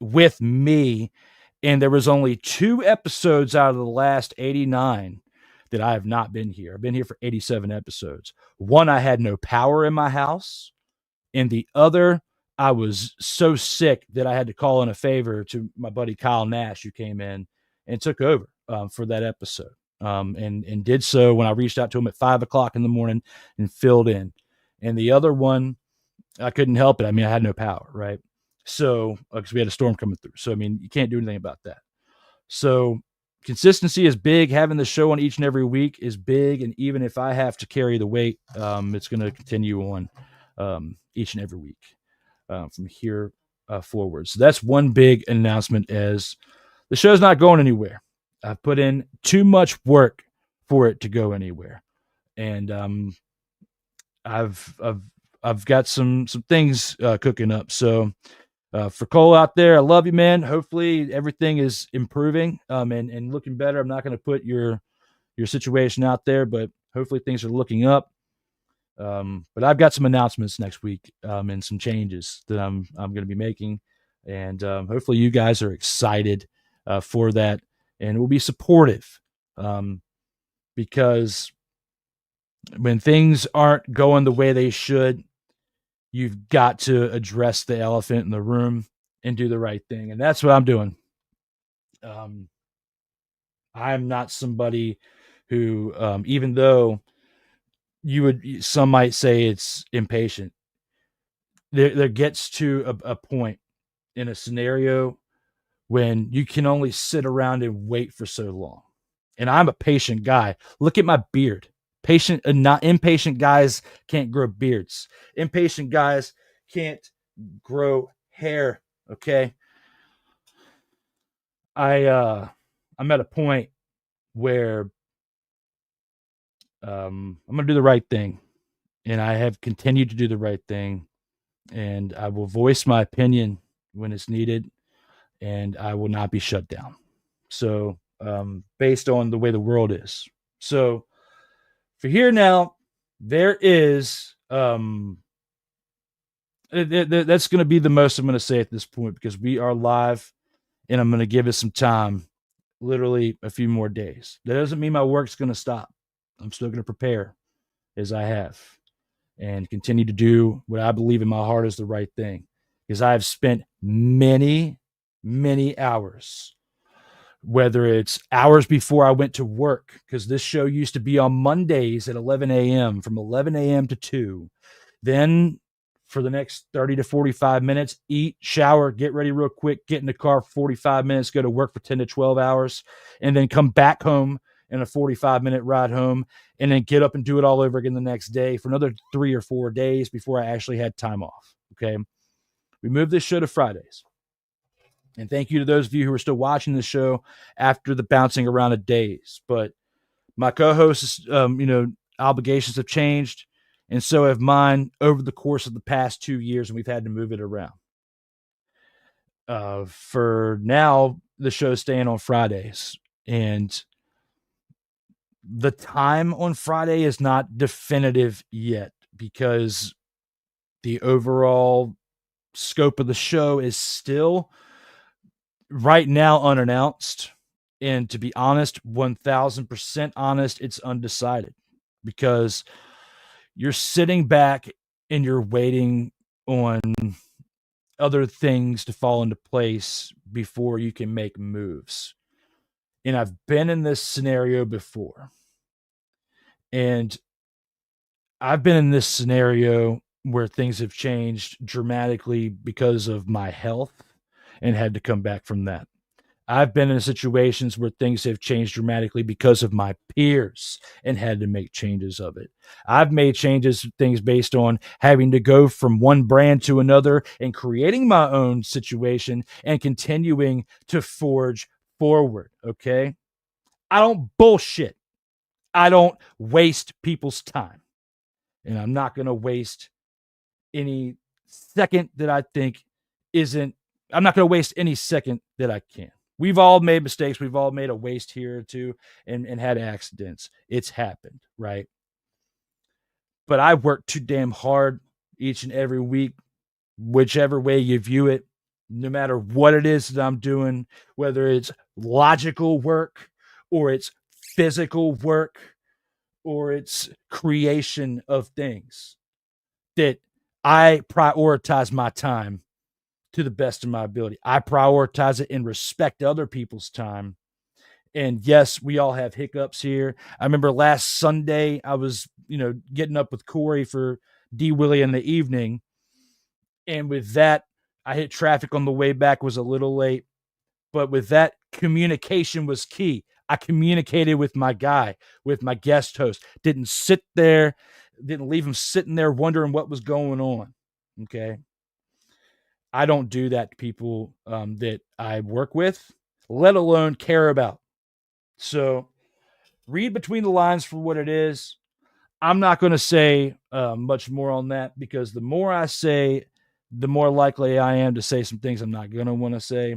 with me. And there was only 2 episodes out of the last 89 that I have not been here. I've been here for 87 episodes. One, I had no power in my house. And the other, I was so sick that I had to call in a favor to my buddy Kyle Nash, who came in and took over for that episode. And did so when I reached out to him at 5:00 in the morning and filled in. And the other one, I couldn't help it. I mean, I had no power, right? So, because we had a storm coming through. So, I mean, you can't do anything about that. So, consistency is big. Having the show on each and every week is big. And even if I have to carry the weight, it's going to continue on each and every week from here forward. So, that's one big announcement, as the show's not going anywhere. I've put in too much work for it to go anywhere. And I've got some things cooking up. So, for Cole out there, I love you, man. Hopefully everything is improving and looking better. I'm not going to put your situation out there, but hopefully things are looking up. But I've got some announcements next week and some changes that I'm going to be making, and hopefully you guys are excited for that and will be supportive, because when things aren't going the way they should, you've got to address the elephant in the room and do the right thing. And that's what I'm doing. I'm not somebody who, even though some might say it's impatient, there gets to a point in a scenario when you can only sit around and wait for so long. And I'm a patient guy. Look at my beard. Patient and not impatient guys can't grow beards. Impatient guys can't grow hair. Okay. I'm at a point where I'm going to do the right thing, and I have continued to do the right thing, and I will voice my opinion when it's needed, and I will not be shut down. So, based on the way the world is. So, for here now, there is that's going to be the most I'm going to say at this point, because we are live, and I'm going to give it some time, literally a few more days. That doesn't mean my work's going to stop. I'm still going to prepare as I have and continue to do what I believe in my heart is the right thing, because I have spent many, many hours, whether it's hours before I went to work, because this show used to be on Mondays at 11 a.m., from 11 a.m. to 2. Then for the next 30 to 45 minutes, eat, shower, get ready real quick, get in the car for 45 minutes, go to work for 10 to 12 hours, and then come back home in a 45-minute ride home, and then get up and do it all over again the next day for another 3 or 4 days before I actually had time off. Okay. We moved this show to Fridays. And thank you to those of you who are still watching the show after the bouncing around of days. But my co-hosts, obligations have changed, and so have mine over the course of the past 2 years, and we've had to move it around. For now, the show's staying on Fridays, and the time on Friday is not definitive yet, because the overall scope of the show is still right now unannounced. And to be honest, 1000% honest, it's undecided because you're sitting back and you're waiting on other things to fall into place before you can make moves. And I've been in this scenario before. And I've been in this scenario where things have changed dramatically because of my health and had to come back from that. I've been in situations where things have changed dramatically because of my peers and had to make changes of it. I've made changes, things based on having to go from one brand to another and creating my own situation and continuing to forge forward. Okay. I don't bullshit. I don't waste people's time. And I'm not going to waste any second that I think I'm not going to waste any second that I can. We've all made mistakes. We've all made a waste here or two and had accidents. It's happened, right? But I work too damn hard each and every week, whichever way you view it, no matter what it is that I'm doing, whether it's logical work or it's physical work or it's creation of things, that I prioritize my time to the best of my ability. I prioritize it and respect other people's time. And yes, we all have hiccups here. I remember last Sunday, I was, getting up with Corey for D Willie in the evening. And with that, I hit traffic on the way back, was a little late. But with that, communication was key. I communicated with my guy, with my guest host. Didn't leave him sitting there wondering what was going on. Okay. I don't do that to people that I work with, let alone care about. So read between the lines for what it is. I'm not going to say much more on that because the more I say, the more likely I am to say some things I'm not going to want to say.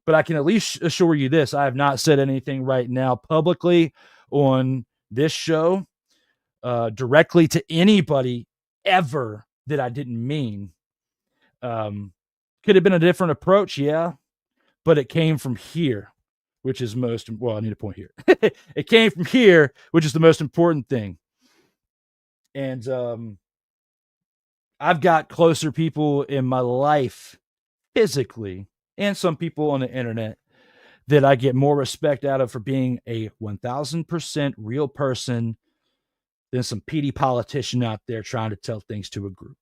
But I can at least assure you this. I have not said anything right now publicly on this show directly to anybody ever that I didn't mean. Could have been a different approach, yeah, but it came from here, which is I need a point here. It came from here, which is the most important thing. And I've got closer people in my life physically and some people on the internet that I get more respect out of for being a 1000% real person than some PD politician out there trying to tell things to a group.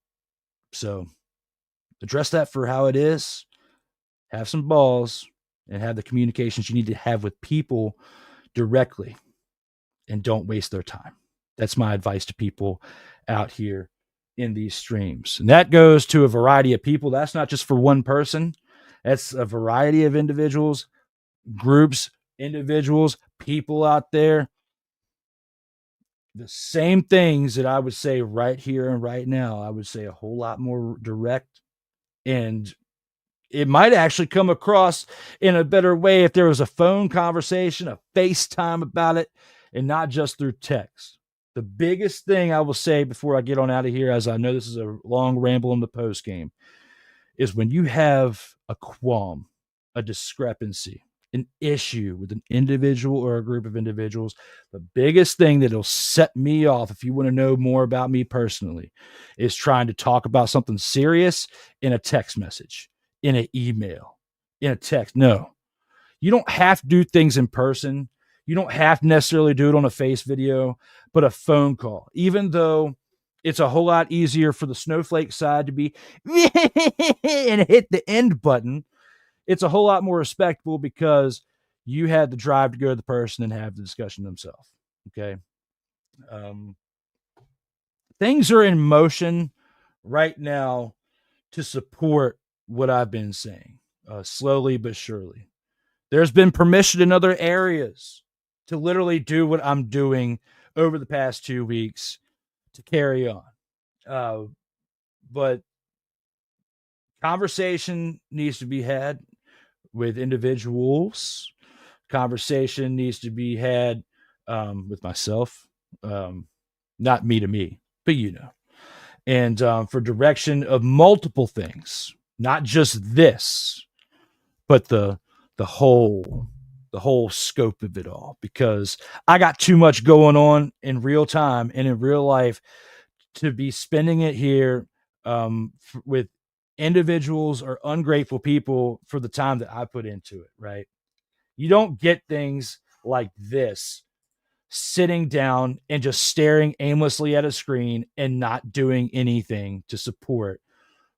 So address that for how it is, have some balls, and have the communications you need to have with people directly, and don't waste their time. That's my advice to people out here in these streams. And that goes to a variety of people. That's not just for one person. That's a variety of individuals, groups, individuals, people out there. The same things that I would say right here and right now, I would say a whole lot more direct. And it might actually come across in a better way if there was a phone conversation, a FaceTime about it, and not just through text. The biggest thing I will say before I get on out of here, as I know this is a long ramble in the post game, is when you have a qualm, a discrepancy, an issue with an individual or a group of individuals, the biggest thing that'll set me off, if you want to know more about me personally, is trying to talk about something serious in a text message, in an email, in a text. No, you don't have to do things in person. You don't have to necessarily do it on a face video, but a phone call, even though it's a whole lot easier for the snowflake side to be and hit the end button. It's a whole lot more respectful because you had the drive to go to the person and have the discussion themselves. Okay. Things are in motion right now to support what I've been saying, slowly but surely. There's been permission in other areas to literally do what I'm doing over the past 2 weeks to carry on. But conversation needs to be had with individuals. Conversation needs to be had with myself. Not me to me, but and for direction of multiple things, not just this, but the whole scope of it all, because I got too much going on in real time and in real life to be spending it here with individuals or ungrateful people for the time that I put into it, right? You don't get things like this sitting down and just staring aimlessly at a screen and not doing anything to support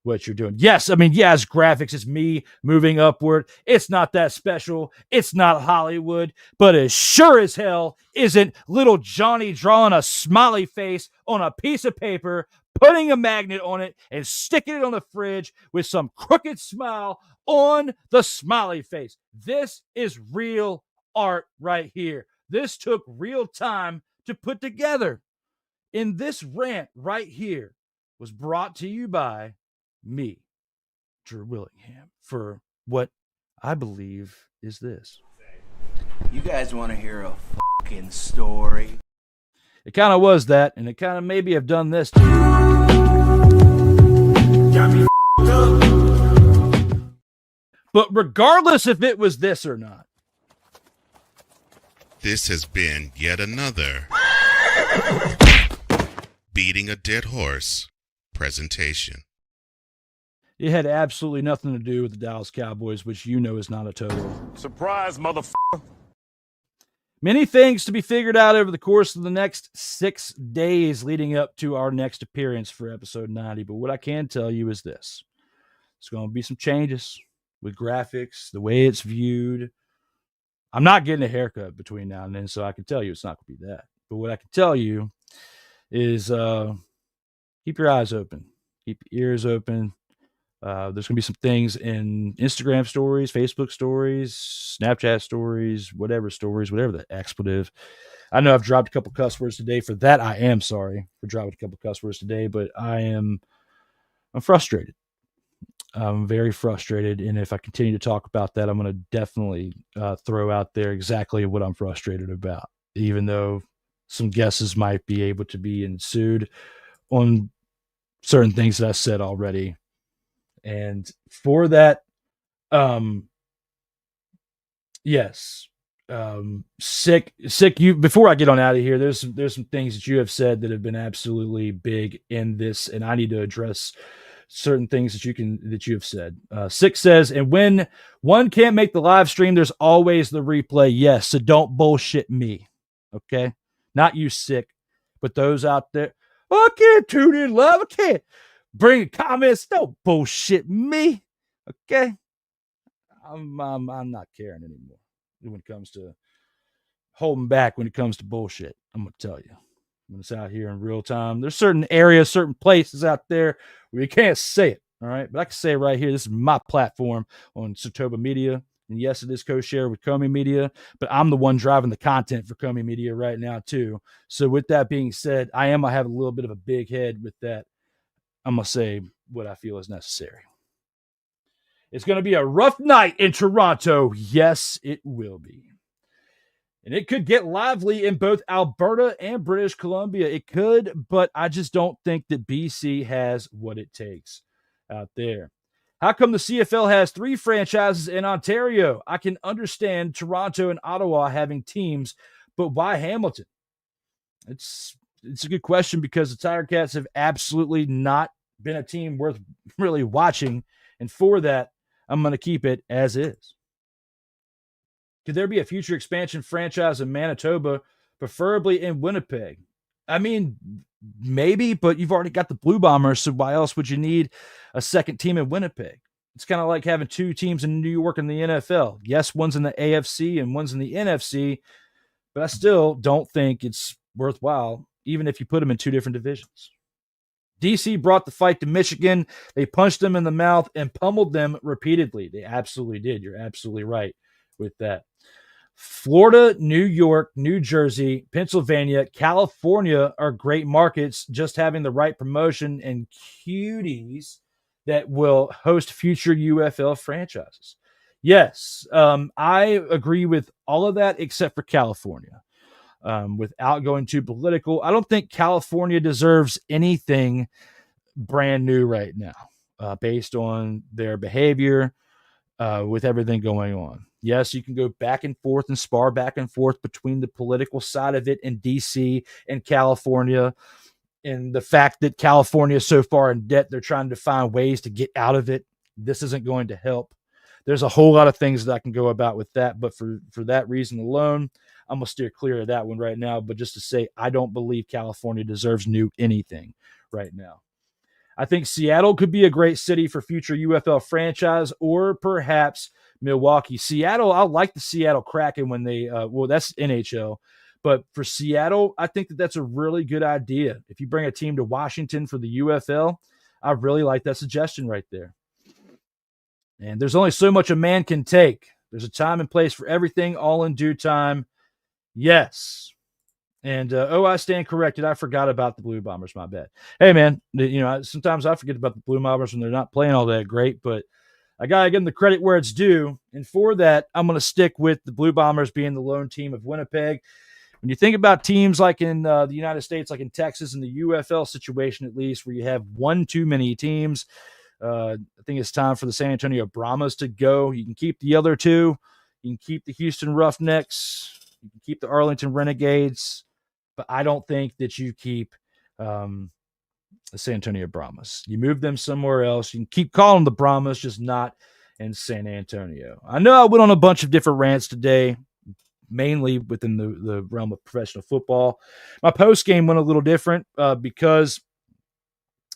what you're doing. Yes, I mean, yes, graphics, it's me moving upward. It's not that special. It's not Hollywood, but it sure as hell isn't little Johnny drawing a smiley face on a piece of paper, putting a magnet on it, and sticking it on the fridge with some crooked smile on the smiley face. This is real art right here. This took real time to put together. And this rant right here was brought to you by me, Drew Willingham, for what I believe is this. You guys want to hear a fucking story? It kind of was that, and it kind of maybe have done this too. But regardless if it was this or not, this has been yet another Beating a Dead Horse presentation. it had absolutely nothing to do with the Dallas Cowboys, which you know is not a total. Surprise, motherfucker. Many things to be figured out over the course of the next 6 days leading up to our next appearance for episode 90. But what I can tell you is this. There's going to be some changes with graphics, the way it's viewed. I'm not getting a haircut between now and then, so I can tell you it's not going to be that. But what I can tell you is keep your eyes open. Keep your ears open. There's going to be some things in Instagram stories, Facebook stories, Snapchat stories, whatever the expletive. I know I've dropped a couple cuss words today. For that, I am sorry for dropping a couple cuss words today, but I'm frustrated. I'm very frustrated. And if I continue to talk about that, I'm going to definitely throw out there exactly what I'm frustrated about, even though some guesses might be able to be ensued on certain things that I said already. And for that, yes, sick. You before I get on out of here, there's some things that you have said that have been absolutely big in this, and I need to address certain things that you have said. Sick says, and when one can't make the live stream, there's always the replay. Yes, so don't bullshit me, okay? Not you, Sick, but those out there. I can't tune in live. I can't bring comments. Don't bullshit me. Okay. I'm not caring anymore when it comes to holding back when it comes to bullshit. I'm going to tell you. When it's out here in real time, there's certain areas, certain places out there where you can't say it. All right. But I can say it right here. This is my platform on Sartoba Media. And yes, it is co-share with Comey Media, but I'm the one driving the content for Comey Media right now too. So with that being said, I have a little bit of a big head with that. I'm going to say what I feel is necessary. It's going to be a rough night in Toronto. Yes, it will be. And it could get lively in both Alberta and British Columbia. It could, but I just don't think that BC has what it takes out there. How come the CFL has 3 franchises in Ontario? I can understand Toronto and Ottawa having teams, but why Hamilton? It's a good question because the Tiger Cats have absolutely not been a team worth really watching. And for that, I'm going to keep it as is. Could there be a future expansion franchise in Manitoba, preferably in Winnipeg? I mean, maybe, but you've already got the Blue Bombers, so why else would you need a second team in Winnipeg? It's kind of like having 2 teams in New York in the NFL. Yes, one's in the AFC and one's in the NFC, but I still don't think it's worthwhile, even if you put them in 2 different divisions. DC brought the fight to Michigan. They punched them in the mouth and pummeled them repeatedly. They absolutely did. You're absolutely right with that. Florida, New York, New Jersey, Pennsylvania, California are great markets, just having the right promotion and cuties that will host future UFL franchises. Yes, I agree with all of that except for California. Without going too political, I don't think California deserves anything brand new right now. based on their behavior with everything going on. Yes, you can go back and forth and spar back and forth between the political side of it in D.C. and California, and the fact that California is so far in debt, they're trying to find ways to get out of it. This isn't going to help. There's a whole lot of things that I can go about with that, but for that reason alone, I'm going to steer clear of that one right now. But just to say, I don't believe California deserves anything right now. I think Seattle could be a great city for future UFL franchise, or perhaps Milwaukee. Seattle, I like the Seattle Kraken when they, that's NHL. But for Seattle, I think that's a really good idea. If you bring a team to Washington for the UFL, I really like that suggestion right there. And there's only so much a man can take. There's a time and place for everything, all in due time. Yes. And, I stand corrected. I forgot about the Blue Bombers. My bad. Hey, man, sometimes I forget about the Blue Bombers when they're not playing all that great, but I got to give them the credit where it's due. And for that, I'm going to stick with the Blue Bombers being the lone team of Winnipeg. When you think about teams like in the United States, like in Texas, in the UFL situation at least, where you have one too many teams, I think it's time for the San Antonio Brahmas to go. You can keep the other two. You can keep the Houston Roughnecks. You can keep the Arlington Renegades. But I don't think that you keep the San Antonio Brahmas. You move them somewhere else. You can keep calling them the Brahmas, just not in San Antonio. I know I went on a bunch of different rants today, mainly within the realm of professional football. My post game went a little different because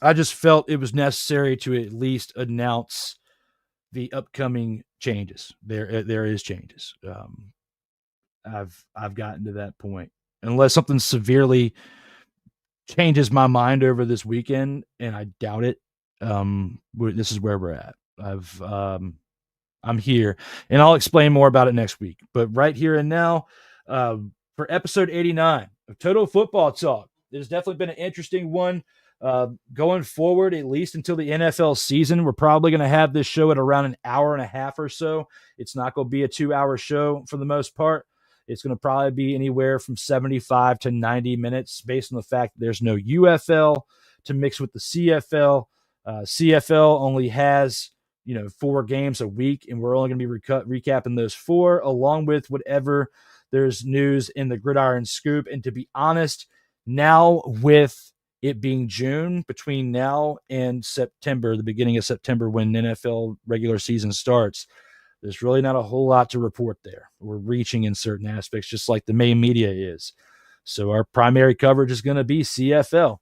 I just felt it was necessary to at least announce the upcoming changes. There is changes. I've gotten to that point. Unless something severely changes my mind over this weekend, and I doubt it, this is where we're at. I'm here, and I'll explain more about it next week. But right here and now, for episode 89 of Total Football Talk, there's definitely been an interesting one. Going forward, at least until the NFL season, we're probably going to have this show at around an hour and a half or so. It's not going to be a 2-hour show for the most part. It's going to probably be anywhere from 75 to 90 minutes based on the fact that there's no UFL to mix with the CFL. CFL only has, 4 games a week, and we're only going to be recapping those 4, along with whatever there's news in the Gridiron Scoop. And to be honest, now with it being June, between now and September, the beginning of September, when NFL regular season starts, there's really not a whole lot to report there. We're reaching in certain aspects, just like the main media is. So our primary coverage is going to be CFL.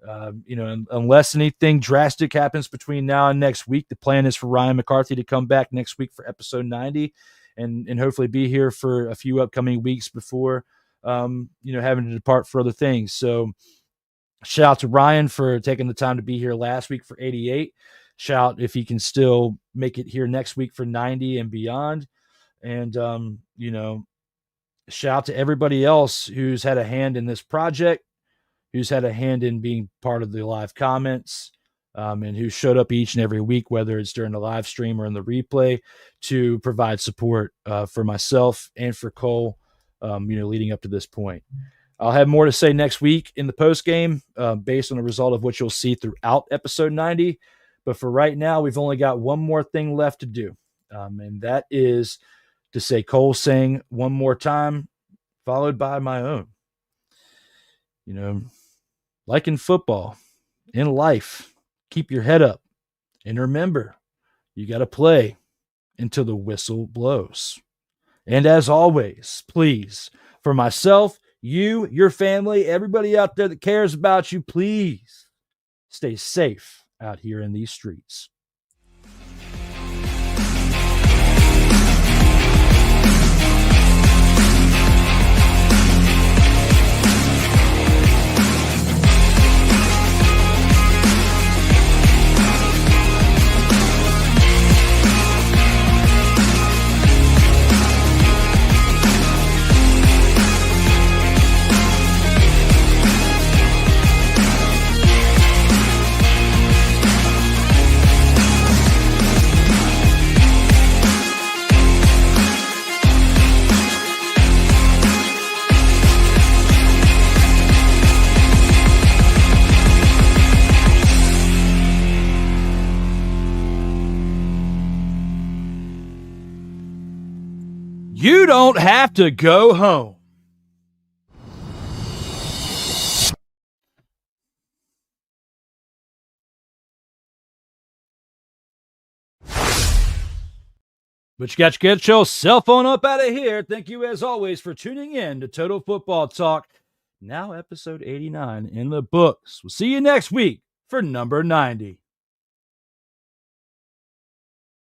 Unless anything drastic happens between now and next week, the plan is for Ryan McCarthy to come back next week for episode 90 and hopefully be here for a few upcoming weeks before, having to depart for other things. So shout out to Ryan for taking the time to be here last week for 88. Shout if he can still make it here next week for 90 and beyond. And, shout out to everybody else who's had a hand in this project, who's had a hand in being part of the live comments, and who showed up each and every week, whether it's during the live stream or in the replay, to provide support for myself and for Cole, leading up to this point. I'll have more to say next week in the post game based on the result of what you'll see throughout episode 90. But for right now, we've only got one more thing left to do, and that is to say Cole saying one more time, followed by my own. Like in football, in life, keep your head up. And remember, you got to play until the whistle blows. And as always, please, for myself, you, your family, everybody out there that cares about you, please stay safe out here in these streets. You don't have to go home. But you got to get your cell phone up out of here. Thank you, as always, for tuning in to Total Football Talk. Now, episode 89 in the books. We'll see you next week for number 90.